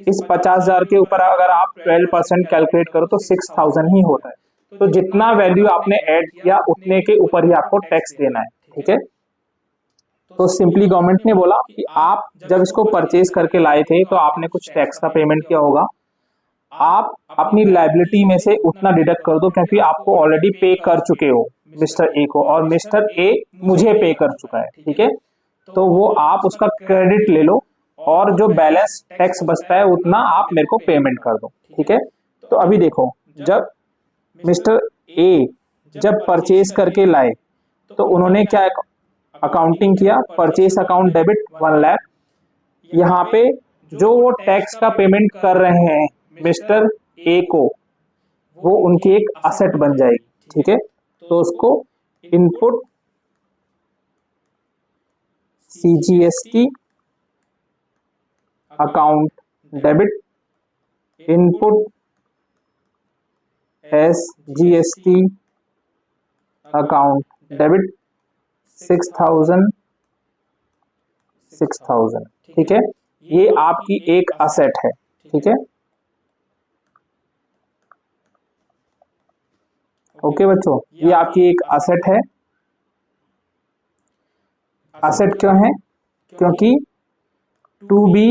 इस 50,000 के ऊपर अगर आप 12% कैलकुलेट करो तो 6,000 ही होता है। तो जितना वैल्यू आपने ऐड किया उतने के ऊपर ही आपको टैक्स देना है, ठीक है। तो सिंपली गवर्नमेंट ने बोला कि आप जब इसको परचेज करके लाए थे तो आपने कुछ टैक्स का पेमेंट किया होगा, आप अपनी लायबिलिटी में से उतना डिडक्ट कर दो क्योंकि आपको ऑलरेडी पे कर चुके हो मिस्टर ए को, और मिस्टर ए मुझे पे कर चुका है, ठीक है। तो वो आप उसका क्रेडिट ले लो और जो बैलेंस टैक्स बचता है उतना आप मेरे को पेमेंट कर दो, ठीक है। तो अभी देखो, जब मिस्टर ए जब परचेज करके लाए तो उन्होंने क्या अकाउंटिंग किया? Purchase account debit 1,00,000। यहाँ पे जो वो टैक्स का पेमेंट कर रहे हैं मिस्टर ए को, वो उनकी एक असेट बन जाएगी, ठीक है। तो उसको input CGST account debit, input SGST account debit 6,000 6,000, ठीक है। ये आपकी एक असेट है, ठीक है। ओके बच्चों, ये आपकी एक असेट है। असेट क्यों है? क्योंकि to be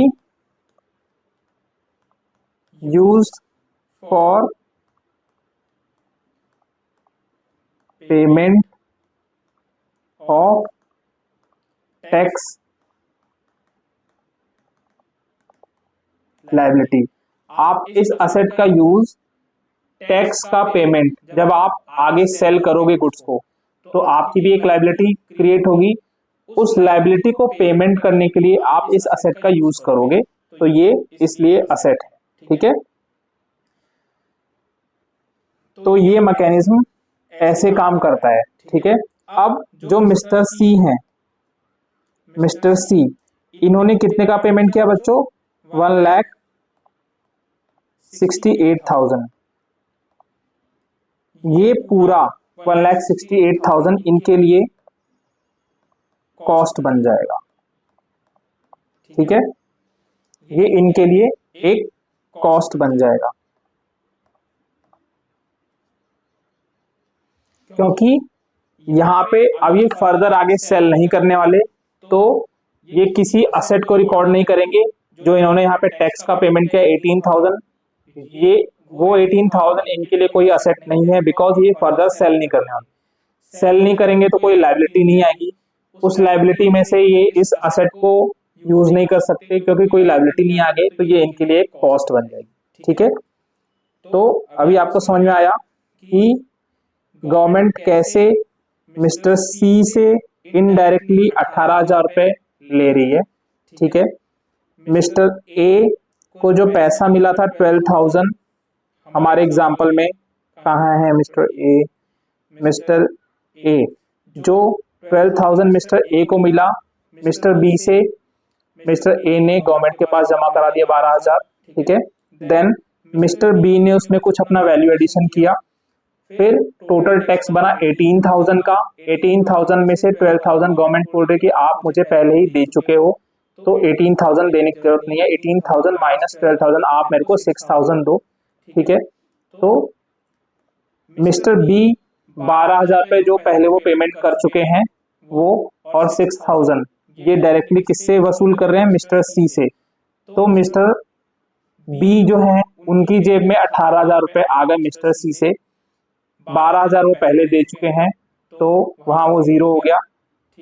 used for payment of tax liability. आप इस असेट का यूज टैक्स का पेमेंट, जब आप आगे सेल करोगे गुड्स को तो आपकी भी एक लायबिलिटी क्रिएट होगी, उस लायबिलिटी को पेमेंट करने के लिए आप इस असेट का यूज करोगे। तो ये इसलिए असेट है, ठीक है। तो ये मैकेनिज्म ऐसे काम करता है, ठीक है। अब जो मिस्टर सी हैं, मिस्टर सी, इन्होंने कितने का पेमेंट किया बच्चों? 1,68,000। ये पूरा 1,68,000 इनके लिए कॉस्ट बन जाएगा, ठीक है। ये इनके लिए एक कॉस्ट बन जाएगा, क्योंकि यहां पे अब ये फर्दर आगे सेल नहीं करने वाले, तो ये किसी असेट को रिकॉर्ड नहीं करेंगे। जो इन्होंने यहाँ पे टैक्स का पेमेंट किया 18,000, ये वो 18,000 इनके लिए कोई असेट नहीं है, बिकॉज ये फर्दर सेल नहीं करने वाले। सेल नहीं करेंगे तो कोई लाइबिलिटी नहीं आएगी, उस लाइबिलिटी में से ये इस असेट को यूज नहीं कर सकते, क्योंकि कोई लाइबिलिटी नहीं आ गई तो ये इनके लिए एक कॉस्ट बन जाएगी। ठीक है, तो अभी आपको समझ में आया कि गवर्नमेंट कैसे मिस्टर सी से इनडायरेक्टली 18,000 रुपए ले रही है। ठीक है, मिस्टर ए को जो पैसा मिला था 12,000, हमारे एग्जाम्पल में कहाँ है मिस्टर ए, मिस्टर ए जो 12,000 मिस्टर ए को मिला, मिस्टर बी से मिस्टर ए ने गवर्नमेंट के पास जमा करा दिया 12,000। ठीक है, देन मिस्टर बी ने उसमें कुछ अपना वैल्यू एडिशन किया, फिर टोटल टैक्स बना 18,000 का। 18,000 में से 12,000 गवर्नमेंट बोल रही कि आप मुझे पहले ही दे चुके हो, तो 18,000 देने की जरूरत नहीं है, 18,000 माइनस 12,000 आप मेरे को 6,000 दो। ठीक है, तो मिस्टर बी 12,000 रुपए जो पहले वो पेमेंट कर चुके हैं वो, और 6,000 ये डायरेक्टली किससे वसूल कर रहे हैं, मिस्टर सी से। तो मिस्टर बी जो है उनकी जेब में 18,000 रुपए आ गए मिस्टर सी से, 12,000 वो पहले दे चुके हैं, तो वहां वो जीरो हो गया।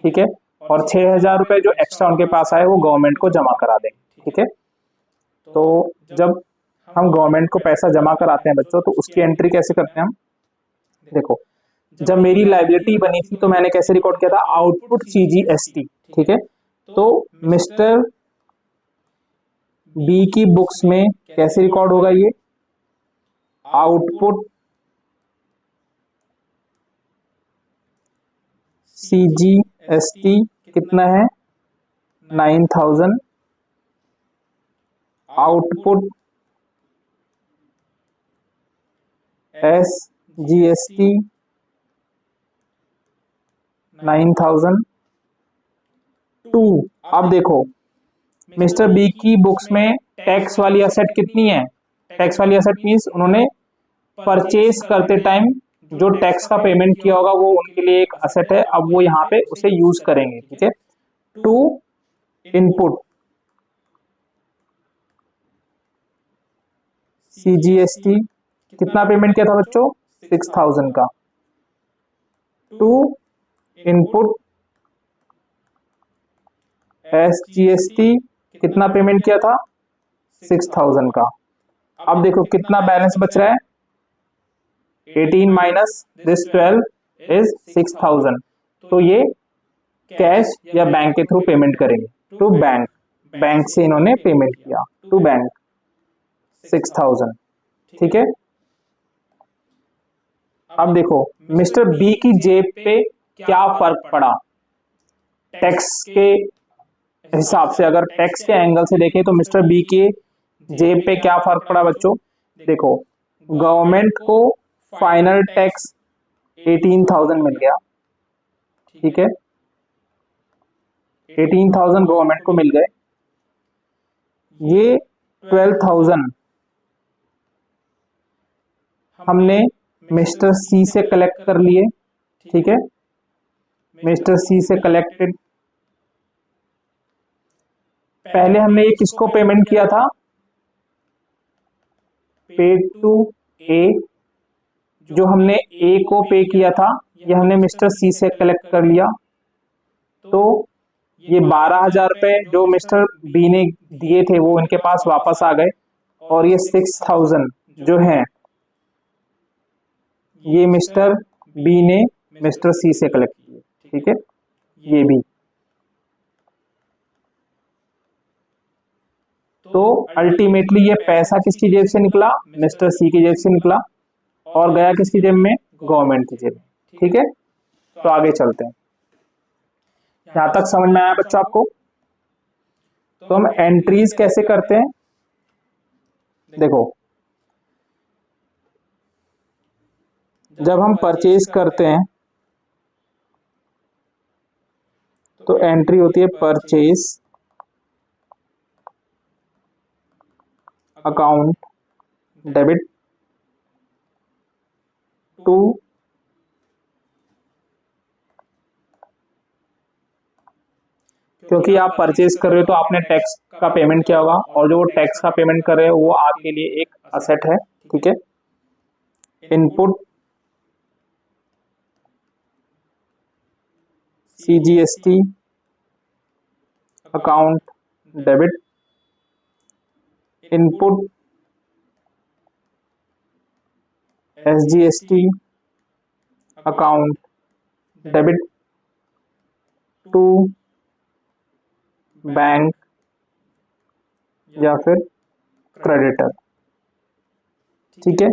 ठीक है, और 6,000 रुपए जो एक्स्ट्रा उनके पास आए वो गवर्नमेंट को जमा करा देंगे। ठीक है, तो जब हम गवर्नमेंट को पैसा जमा कराते हैं बच्चों, तो उसकी एंट्री कैसे करते हैं हम, देखो जब मेरी लाइबिलिटी बनी थी तो मैंने कैसे रिकॉर्ड किया था, आउटपुट CGST। ठीक है, तो मिस्टर बी की बुक्स में कैसे रिकॉर्ड होगा ये, आउटपुट CGST कितना है 9,000, आउटपुट SGST 9,002। अब देखो मिस्टर बी की बुक्स में टैक्स वाली असेट कितनी है, टैक्स वाली असेट मीन्स उन्होंने परचेज करते टाइम जो टैक्स का पेमेंट किया होगा वो उनके लिए एक असेट है, अब वो यहाँ पे उसे यूज करेंगे। ठीक है, टू इनपुट CGST कितना पेमेंट किया था बच्चों, 6,000 का, टू इनपुट SGST कितना पेमेंट किया था, 6,000 का। अब देखो कितना बैलेंस बच रहा है, 18 माइनस दिस 12 इज 6,000, तो ये कैश या बैंक के थ्रू पेमेंट करेंगे, टू बैंक, बैंक से इन्होंने पेमेंट किया, टू बैंक 6,000। ठीक है, अब देखो मिस्टर बी की जेब पे क्या फर्क पड़ा, टैक्स के हिसाब से अगर टैक्स के एंगल से देखें तो मिस्टर बी के जेब पे क्या फर्क पड़ा बच्चों, देखो गवर्नमेंट को फाइनल टैक्स 18,000 मिल गया। ठीक है, 18,000 गवर्नमेंट को मिल गए, ये 12,000 हमने मिस्टर सी से कलेक्ट कर लिए। ठीक है, मिस्टर सी से कलेक्टेड, पहले हमने ये किसको पेमेंट किया था, पेड टू ए, जो हमने ए को पे किया था ये हमने मिस्टर सी से कलेक्ट कर लिया, तो ये 12,000 रुपए जो मिस्टर बी ने दिए थे वो इनके पास वापस आ गए, और ये 6,000 जो है ये मिस्टर बी ने मिस्टर सी से कलेक्ट किए। ठीक है, ये भी, तो अल्टीमेटली ये पैसा किसकी जेब से निकला, मिस्टर सी की जेब से निकला, और गया किसकी जेब में, गवर्नमेंट की जेब में। ठीक है, तो आगे चलते हैं, यहां तक समझ में आया बच्चों आपको। तो हम एंट्रीज कैसे करते हैं, देखो जब हम परचेज करते हैं तो एंट्री होती है परचेज अकाउंट डेबिट टू क्योंकि आप परचेज कर रहे हो तो आपने टैक्स का पेमेंट किया होगा, और जो वो टैक्स का पेमेंट कर रहे हो वो आपके लिए एक असेट है। ठीक है, input CGST account debit, input SGST account debit to bank या फिर क्रेडिटर। ठीक है,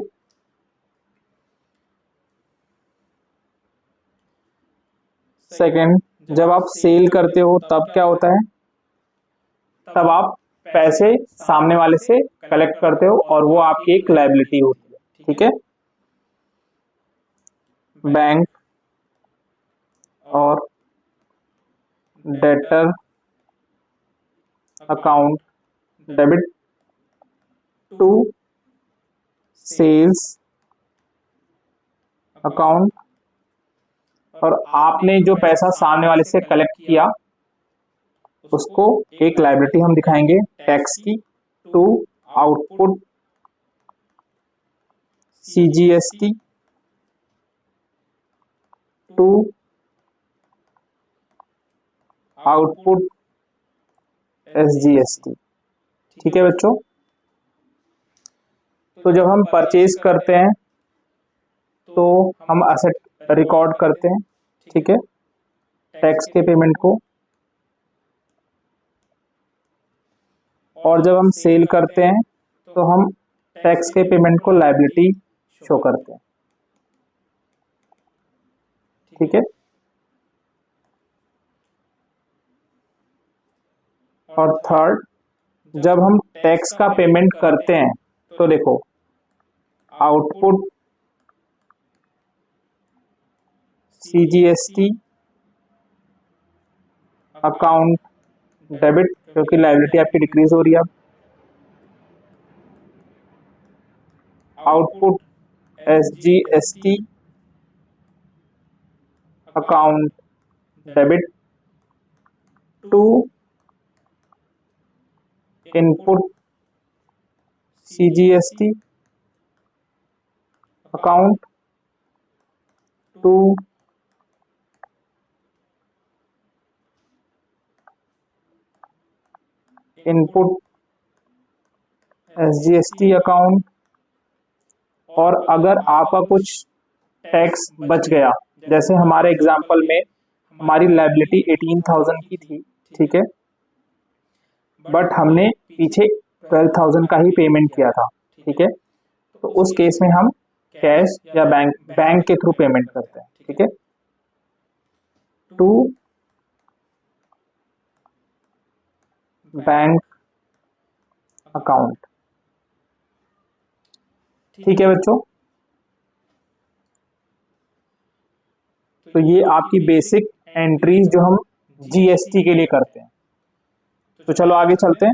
सेकंड, जब आप सेल करते हो तब क्या होता है, तब आप पैसे सामने वाले से कलेक्ट करते हो और वो आपकी एक लायबिलिटी होती है। ठीक है, बैंक और debtor account debit to sales account, और आपने जो पैसा सामने वाले से कलेक्ट किया उसको एक लायबिलिटी हम दिखाएंगे टैक्स की, to output CGST to output SGST। ठीक है बच्चों, तो जब हम परचेज करते हैं तो हम असेट रिकॉर्ड करते हैं। ठीक है, टैक्स के पेमेंट को, और जब हम सेल करते हैं तो हम टैक्स के पेमेंट को लायबिलिटी शो करते हैं। ठीक है, और थर्ड, जब हम टैक्स का पेमेंट करते हैं तो देखो आउटपुट CGST अकाउंट डेबिट, क्योंकि लायबिलिटी आपकी डिक्रीज हो रही है, अब output SGST account debit to input CGST account to input SGST account. और अगर आपका कुछ टैक्स बच गया, जैसे हमारे एग्जांपल में हमारी लायबिलिटी 18,000 की थी, ठीक है, बट हमने पीछे 12,000 का ही पेमेंट किया था। ठीक है, तो उस केस में हम कैश या बैंक के थ्रू पेमेंट करते हैं। ठीक है, टू बैंक अकाउंट। ठीक है बच्चों, तो ये आपकी बेसिक एंट्रीज जो हम GST के लिए करते हैं। तो चलो आगे चलते हैं।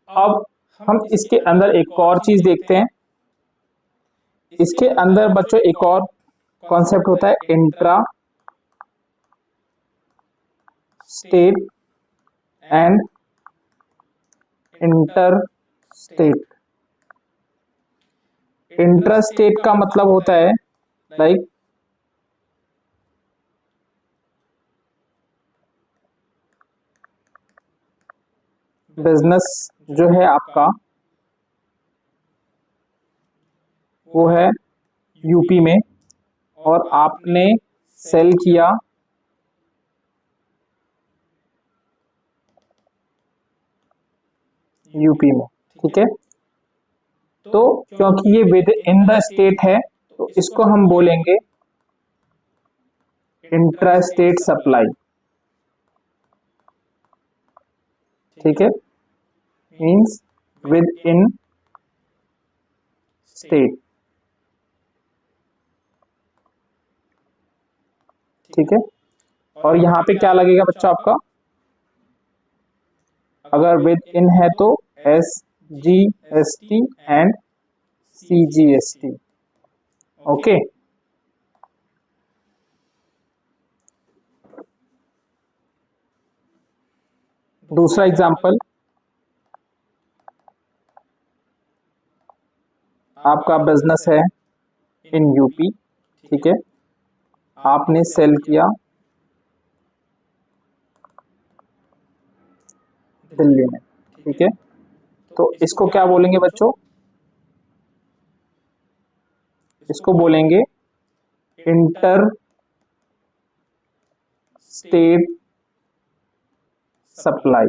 अब हम इसके अंदर एक और चीज देखते हैं। इसके अंदर बच्चों एक और कॉन्सेप्ट होता है intra state and inter state. Inter state का मतलब होता है लाइक बिजनेस जो है आपका वो है यूपी में और आपने सेल किया यूपी में। ठीक है, तो क्योंकि ये विद इन द स्टेट है तो इसको हम बोलेंगे इंट्रा स्टेट सप्लाई। ठीक है, मीन्स विद इन स्टेट। ठीक है, और यहां पे क्या लगेगा बच्चा आपका, अगर विद इन है तो SGST एंड CGST। ओके, दूसरा एग्जांपल, आपका बिजनेस है इन यूपी, ठीक है, आपने सेल किया दिल्ली में, ठीक है, तो इसको क्या बोलेंगे बच्चों, इसको बोलेंगे inter state supply,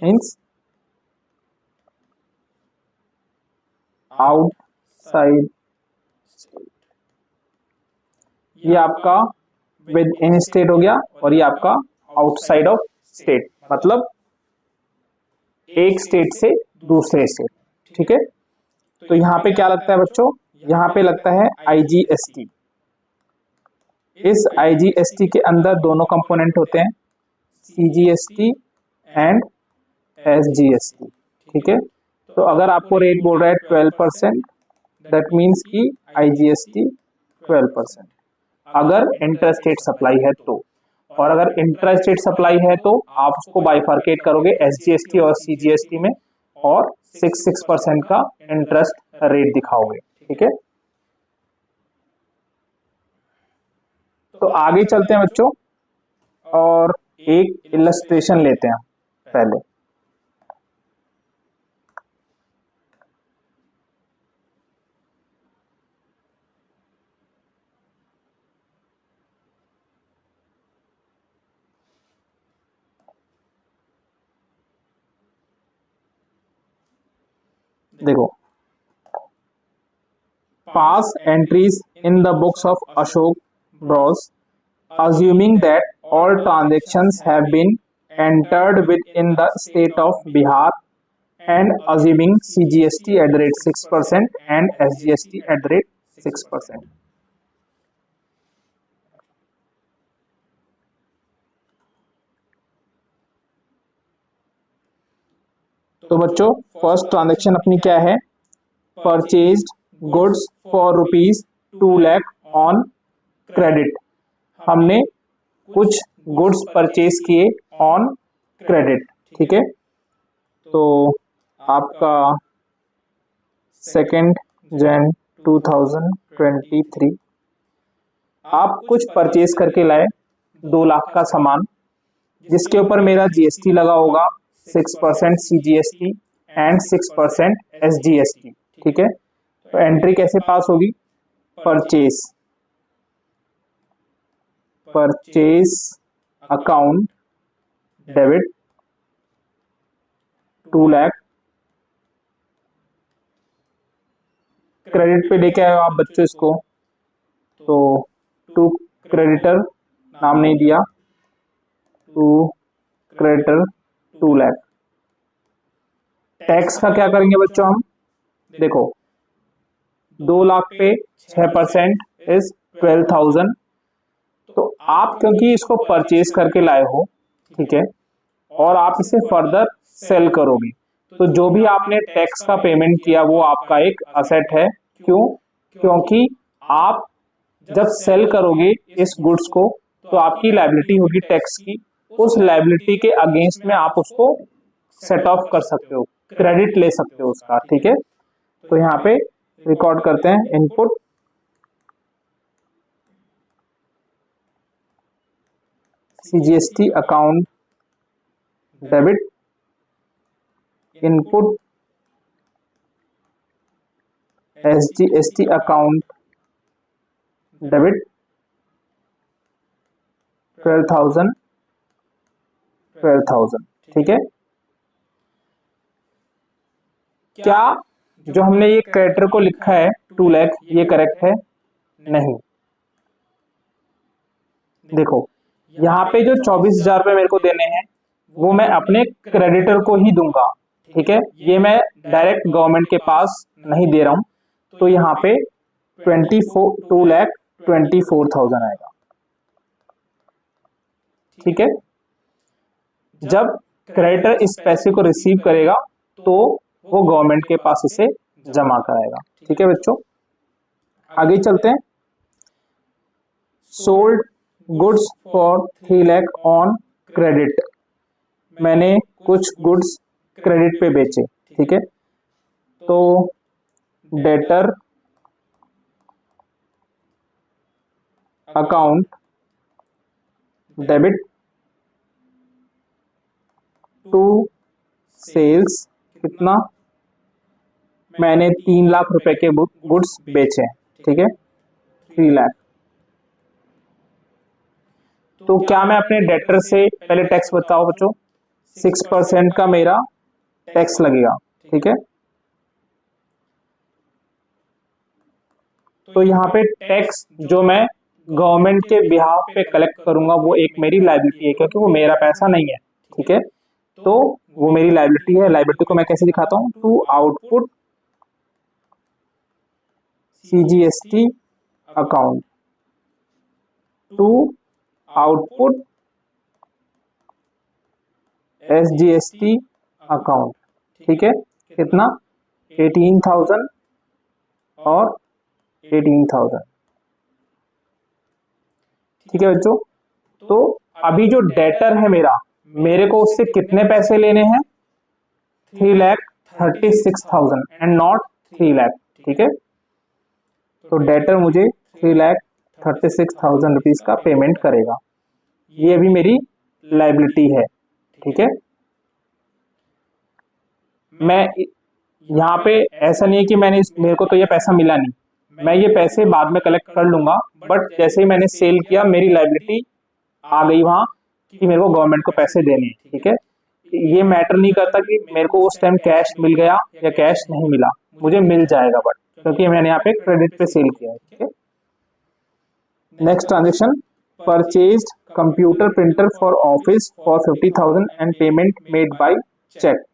means outside state. ये आपका विद इन स्टेट हो गया और ये आपका आउटसाइड ऑफ स्टेट, मतलब एक स्टेट से दूसरे स्टेट, ठीक है। तो यहाँ पे क्या लगता है बच्चों, यहाँ पे लगता है आईजीएसटी। इस आईजीएसटी के अंदर दोनों कंपोनेंट होते हैं, सीजीएसटी एंड एसजीएसटी, ठीक है। तो अगर आपको रेट बोल रहा है 12%, दैट मीन्स कि आईजीएसटी 12%, अगर इंटर स्टेट सप्लाई है तो। और अगर इंटर स्टेट सप्लाई है तो आप उसको बाइफर्केट करोगे एसजीएसटी और सीजीएसटी में, और 6% का इंटरेस्ट रेट दिखाओगे, ठीक है। तो आगे चलते हैं बच्चों और एक इलस्ट्रेशन लेते हैं पहले। देखो, pass entries in the books of Ashok Bros assuming that all transactions have been entered within the state of Bihar and assuming CGST at the rate 6% and SGST at the rate 6%. तो बच्चों फर्स्ट ट्रांजेक्शन अपनी क्या है, purchased goods for ₹2 lakh on credit. हमने कुछ गुड्स परचेज किए ऑन क्रेडिट, ठीक है। तो आपका 2 जन 2023 आप कुछ परचेज करके लाए 2 लाख का सामान, जिसके ऊपर मेरा जीएसटी लगा होगा 6% सीजीएसटी एंड 6% एसजीएसटी, ठीक है। तो एंट्री कैसे पास होगी, purchase account debit 2 lakh, credit पे लेके आए हो आप बच्चों इसको, तो टू क्रेडिटर नाम नहीं दिया, टू क्रेडिटर 2 लाख। टैक्स का क्या करेंगे बच्चों हम, देखो 2 लाख पे 6% इज 12,000। तो आप क्योंकि इसको परचेज करके लाए हो, ठीक है, और आप इसे फर्दर सेल करोगे, तो जो भी आपने टैक्स का पेमेंट किया वो आपका एक असेट है। क्यों, क्योंकि आप जब सेल करोगे इस गुड्स को तो आपकी लायबिलिटी होगी टैक्स की, उस लायबिलिटी के अगेंस्ट में आप उसको सेट ऑफ कर सकते हो, क्रेडिट ले सकते हो उसका, ठीक है। तो यहाँ पे रिकॉर्ड करते हैं, input CGST account debit, input SGST account debit 12,000, ठीक है। क्या जो हमने ये क्रेडिटर को लिखा है 2 लाख ये करेक्ट है, नहीं। देखो यहाँ पे जो 24,000 रुपए मेरे को देने हैं वो मैं अपने क्रेडिटर को ही दूंगा, ठीक है, ये मैं डायरेक्ट गवर्नमेंट के पास नहीं दे रहा हूं। तो यहाँ पे 2,24,000 आएगा, ठीक है। जब क्रेडिटर इस पैसे को रिसीव करेगा तो वो गवर्नमेंट के पास इसे जमा कराएगा, ठीक है बच्चों। आगे चलते हैं, sold goods for 3 lakh on credit. मैंने कुछ गुड्स क्रेडिट पे बेचे, ठीक है। तो debtor account debit to sales, कितना, मैंने 3 लाख रुपए के गुड्स बेचे, ठीक है, 3 लाख। तो क्या मैं अपने डेटर से पहले टैक्स बताओ बच्चों, 6% का मेरा टैक्स लगेगा, ठीक है। तो यहाँ पे टैक्स जो मैं गवर्नमेंट के बिहाफ पे कलेक्ट करूंगा वो एक मेरी लायबिलिटी है, क्योंकि वो मेरा पैसा नहीं है, ठीक है। तो वो मेरी लायबिलिटी है। लायबिलिटी को मैं कैसे दिखाता हूँ, to output CGST account, to output SGST account, ठीक है। कितना, 18,000 और 18,000, ठीक है बच्चों। तो अभी जो डेटर है मेरा, मेरे को उससे कितने पैसे लेने हैं, 3,36,000 एंड नॉट 3 लाख, ठीक है। तो डेटर मुझे 3,36,000 रुपीज का पेमेंट करेगा। ये अभी मेरी लायबिलिटी है, ठीक है। मैं यहाँ पे ऐसा नहीं है कि मेरे को तो ये पैसा मिला नहीं, मैं ये पैसे बाद में कलेक्ट कर लूंगा, बट जैसे ही मैंने सेल किया मेरी लायबिलिटी आ गई वहां कि मेरे को गवर्नमेंट को पैसे देने हैं, ठीक है। ये मैटर नहीं करता कि मेरे को उस टाइम कैश मिल गया या कैश नहीं मिला, मुझे मिल जाएगा, बट क्योंकि मैंने यहाँ पे क्रेडिट पे सेल किया है, ठीक है। Next transaction, purchased computer printer for office for 50,000 and payment made by cheque.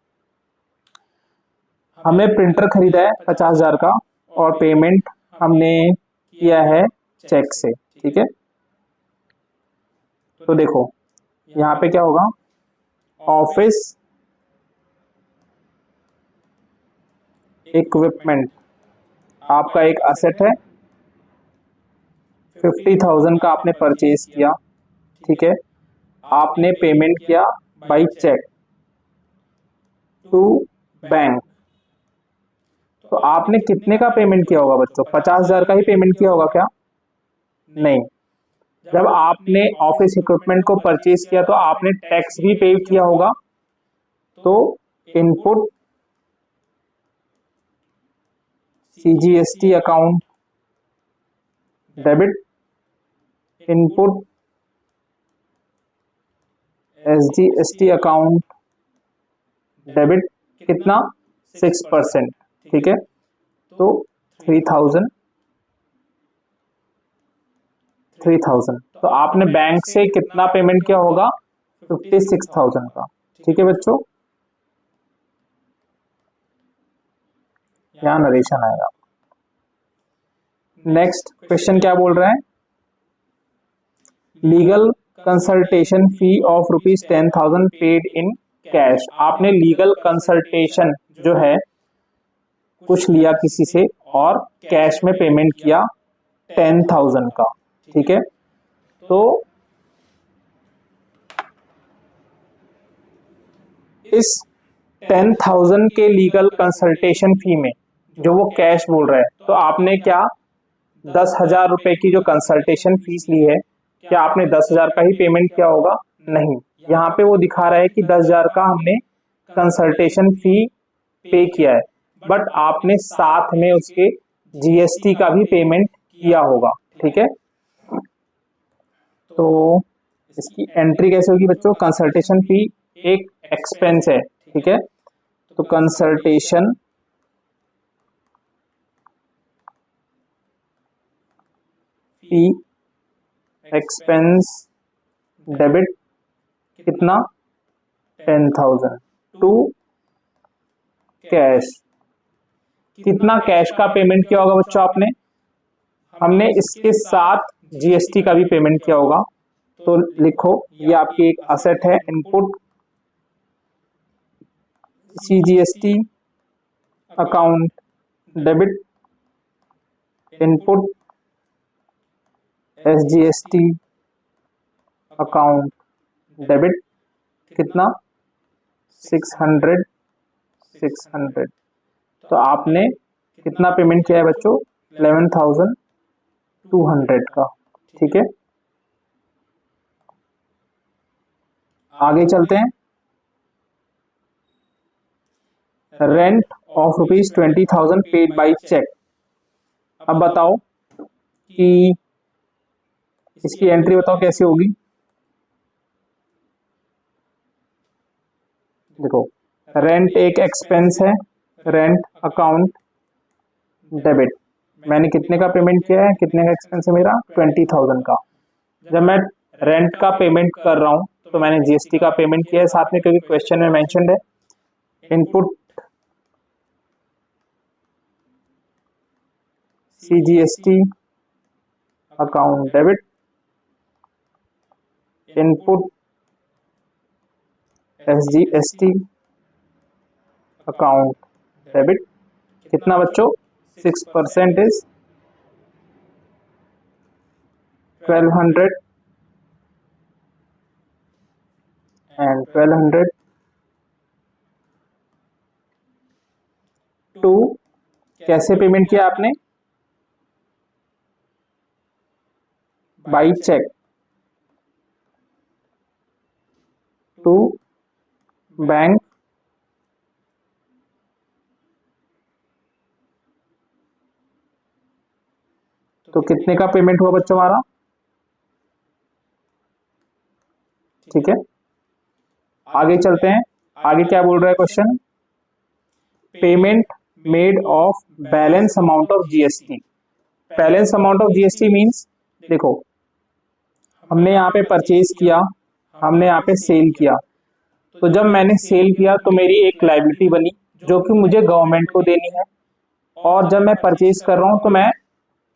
हमने प्रिंटर खरीदा है 50,000 का और पेमेंट हमने किया है चेक से, ठीक है। तो देखो यहाँ पे क्या होगा, ऑफिस इक्विपमेंट आपका एक असेट है, 50,000 का आपने परचेज किया, ठीक है। आपने पेमेंट किया बाय चेक टू बैंक। तो आपने कितने का पेमेंट किया होगा बच्चों, 50,000 का ही पेमेंट किया होगा क्या, नहीं। जब आपने ऑफिस इक्विपमेंट को परचेज किया तो आपने टैक्स भी पे किया होगा। तो input CGST account debit, input SGST account debit, कितना, 6%, ठीक है। तो 3,000 3,000, तो आपने बैंक से कितना पेमेंट किया होगा, 56,000 का, ठीक है बच्चों। यहाँ नरेशन आएगा। नेक्स्ट क्वेश्चन क्या बोल रहा है, legal consultation fee of ₹10,000 paid in cash. आपने लीगल कंसल्टेशन जो है कुछ लिया किसी से और कैश में पेमेंट किया 10,000 का, ठीक है। तो इस 10,000 के लीगल कंसल्टेशन फी में जो वो कैश बोल रहा है, तो आपने क्या 10,000 रुपए की जो कंसल्टेशन फीस ली है, क्या आपने 10,000 का ही पेमेंट किया होगा, नहीं। यहाँ पे वो दिखा रहा है कि 10,000 का हमने कंसल्टेशन फी पे किया है, बट आपने साथ में उसके जीएसटी का भी पेमेंट किया होगा, ठीक है। तो इसकी एंट्री कैसे होगी बच्चों, कंसल्टेशन फी एक एक्सपेंस है, ठीक है। तो कंसल्टेशन फी एक्सपेंस डेबिट, कितना, 10,000 टू कैश। कितना कैश का पेमेंट किया होगा बच्चों आपने, हमने इसके साथ जीएसटी का भी पेमेंट किया होगा। तो लिखो ये आपकी एक असेट है, input CGST account debit, input SGST account debit, कितना, 600 600। तो आपने कितना पेमेंट किया है बच्चों? 11,200 का। ठीक है, आगे चलते हैं। Rent of ₹20,000 paid by cheque. अब बताओ कि इसकी एंट्री बताओ कैसे होगी। देखो, रेंट एक एक्सपेंस है, रेंट अकाउंट डेबिट। मैंने कितने का पेमेंट किया है, कितने का एक्सपेंस है मेरा? 20,000 का। जब मैं रेंट का पेमेंट कर रहा हूं तो मैंने जीएसटी का पेमेंट किया है साथ में, क्योंकि क्वेश्चन में मेंशन्ड है input CGST account debit, input SGST account debit. कितना बच्चों? 6% इज 1200 एंड 1200 टू कैसे पेमेंट किया आपने? बाई चेक टू बैंक तो कितने का पेमेंट हुआ बच्चों हमारा? ठीक है, आगे चलते हैं। आगे क्या बोल रहा है question? Payment made of balance amount of GST. Balance amount of GST means, देखो हमने यहाँ पे परचेज किया, हमने यहाँ पे सेल किया। तो जब मैंने सेल किया तो मेरी एक लायबिलिटी बनी जो कि मुझे गवर्नमेंट को देनी है, और जब मैं परचेज कर रहा हूँ तो मैं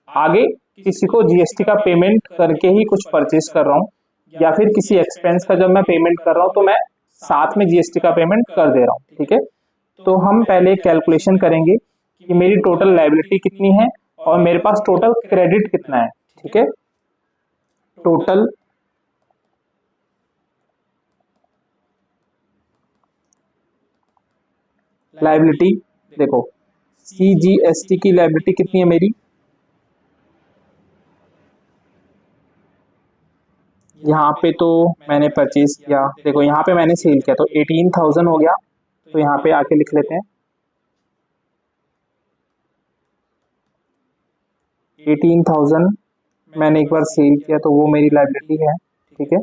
आगे किसी को जीएसटी का पेमेंट करके ही कुछ परचेज कर रहा हूँ, या फिर किसी एक्सपेंस का जब मैं पेमेंट कर रहा हूँ तो मैं साथ में जीएसटी का पेमेंट कर दे रहा हूँ। ठीक है, तो हम पहले कैलकुलेशन करेंगे कि मेरी टोटल लायबिलिटी कितनी है और मेरे पास टोटल क्रेडिट कितना है। ठीक है, टोटल लायबिलिटी, देखो सीजीएसटी की लायबिलिटी कितनी है मेरी? यहाँ पे तो मैंने परचेज किया, देखो यहाँ पे मैंने सेल किया तो 18,000 हो गया। तो यहाँ पे आके लिख लेते हैं 18,000 मैंने एक बार सेल किया तो वो मेरी लायबिलिटी है। ठीक है,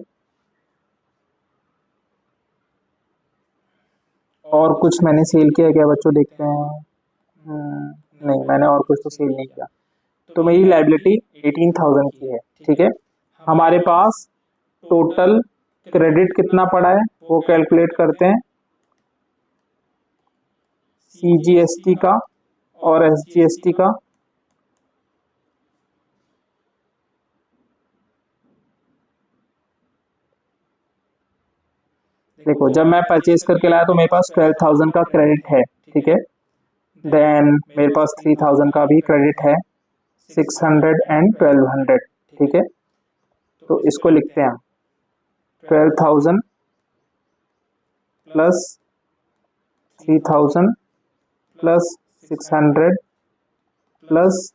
और कुछ मैंने सेल किया क्या बच्चों? देखते हैं। नहीं, मैंने और कुछ तो सेल नहीं किया। तो मेरी लायबिलिटी 18,000 की है। ठीक है, हमारे पास टोटल क्रेडिट कितना पड़ा है वो कैलकुलेट करते हैं, सीजीएसटी का और एसजीएसटी का। देखो, जब मैं परचेज करके लाया तो मेरे पास 12,000 का क्रेडिट है। ठीक है, देन मेरे पास 3,000 का भी क्रेडिट है, 600 एंड 1200। ठीक है, तो इसको लिखते हैं 12,000 plus 3,000 plus 600 plus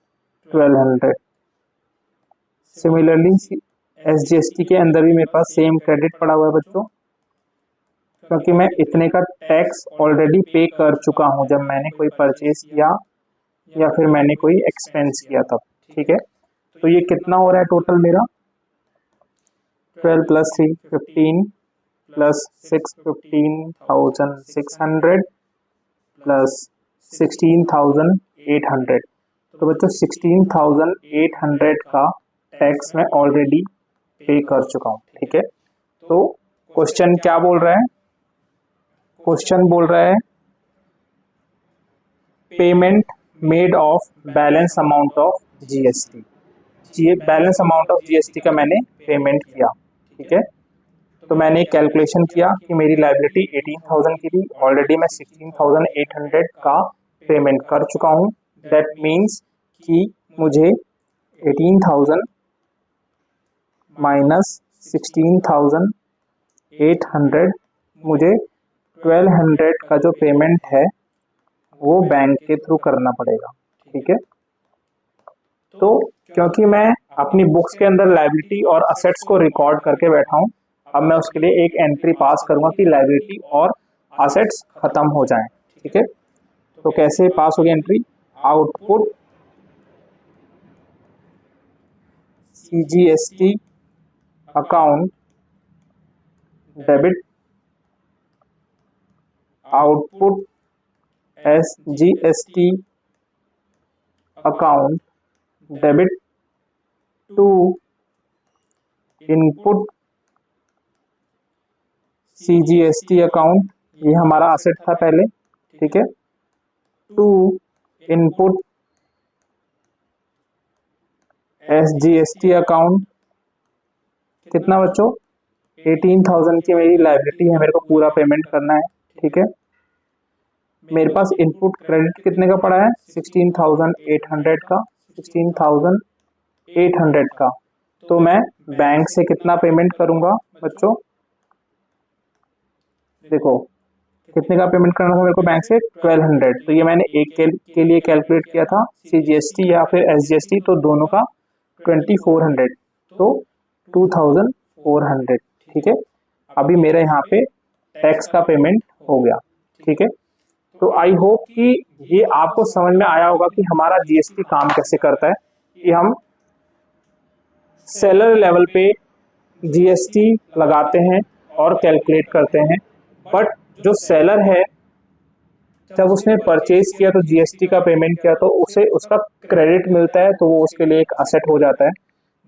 1200। Similarly SGST के अंदर भी मेरे पास सेम क्रेडिट पड़ा हुआ है बच्चों, क्योंकि मैं इतने का टैक्स ऑलरेडी पे कर चुका हूं जब मैंने कोई परचेज किया या फिर मैंने कोई एक्सपेंस किया तब। ठीक है, तो ये कितना हो रहा है टोटल मेरा? 12 प्लस 3 15 प्लस 6 15,600 प्लस 16,800। तो बच्चों 16,800 का टैक्स मैं ऑलरेडी पे कर चुका हूँ। ठीक है, तो क्वेश्चन क्या बोल रहा है? क्वेश्चन बोल रहा है payment made of balance amount of GST. ये बैलेंस अमाउंट ऑफ जीएसटी का मैंने पेमेंट किया। ठीक है, तो मैंने कैलकुलेशन किया कि मेरी लायबिलिटी 18,000 की थी, ऑलरेडी मैं 16,800 का पेमेंट कर चुका हूँ। दैट मीन्स कि मुझे 18,000 माइनस 16,800 मुझे 1200 का जो पेमेंट है वो बैंक के थ्रू करना पड़ेगा। ठीक है, तो क्योंकि मैं अपनी बुक्स के अंदर लायबिलिटी और असेट्स को रिकॉर्ड करके बैठा हूँ, अब मैं उसके लिए एक एंट्री पास करूंगा कि लायबिलिटी और असेट्स खत्म हो जाएं। ठीक है, तो कैसे पास होगी entry? Output CGST account debit, output SGST account debit to input CGST account, ये हमारा असेट था पहले। ठीक है, टू इनपुट SGST अकाउंट, कितना बच्चों? 18,000 की मेरी लायबिलिटी है, मेरे को पूरा पेमेंट करना है। ठीक है, मेरे पास इनपुट क्रेडिट कितने का पड़ा है? 16,800 का, 16,800 का। तो मैं बैंक से कितना पेमेंट करूंगा बच्चों? देखो कितने का पेमेंट करना था मेरे को बैंक से? 1200। तो ये मैंने एक के लिए कैलकुलेट किया था, CGST या फिर SGST, तो दोनों का 2400, तो 2400। ठीक है, अभी मेरे यहाँ पे टैक्स का पेमेंट हो गया। ठीक है, तो आई होप कि ये आपको समझ में आया होगा कि हमारा GST काम कैसे करता है, कि हम सेलर लेवल पे GST लगाते हैं और कैलकुलेट करते हैं, बट जो सेलर है जब उसने परचेज किया तो GST का पेमेंट किया तो उसे उसका क्रेडिट मिलता है, तो वो उसके लिए एक असेट हो जाता है।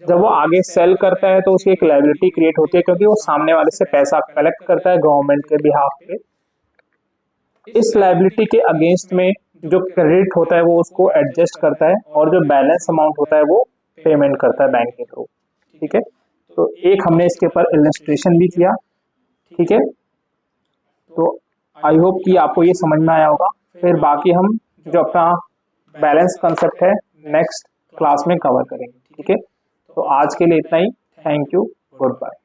जब वो आगे सेल करता है तो उसकी एक लायबिलिटी क्रिएट होती है, क्योंकि वो सामने वाले से पैसा कलेक्ट करता है गवर्नमेंट के बिहाफ पे। इस लायबिलिटी के अगेंस्ट में जो क्रेडिट होता है वो उसको एडजस्ट करता है, और जो बैलेंस अमाउंट होता है वो पेमेंट करता है बैंक के थ्रू। ठीक है, तो एक हमने इसके ऊपर इलस्ट्रेशन भी किया। ठीक है, तो आई होप कि आपको ये समझ में आया होगा। फिर बाकी हम जो अपना बैलेंस कंसेप्ट है नेक्स्ट क्लास में कवर करेंगे। ठीक है, तो आज के लिए इतना ही। Thank you, good bye.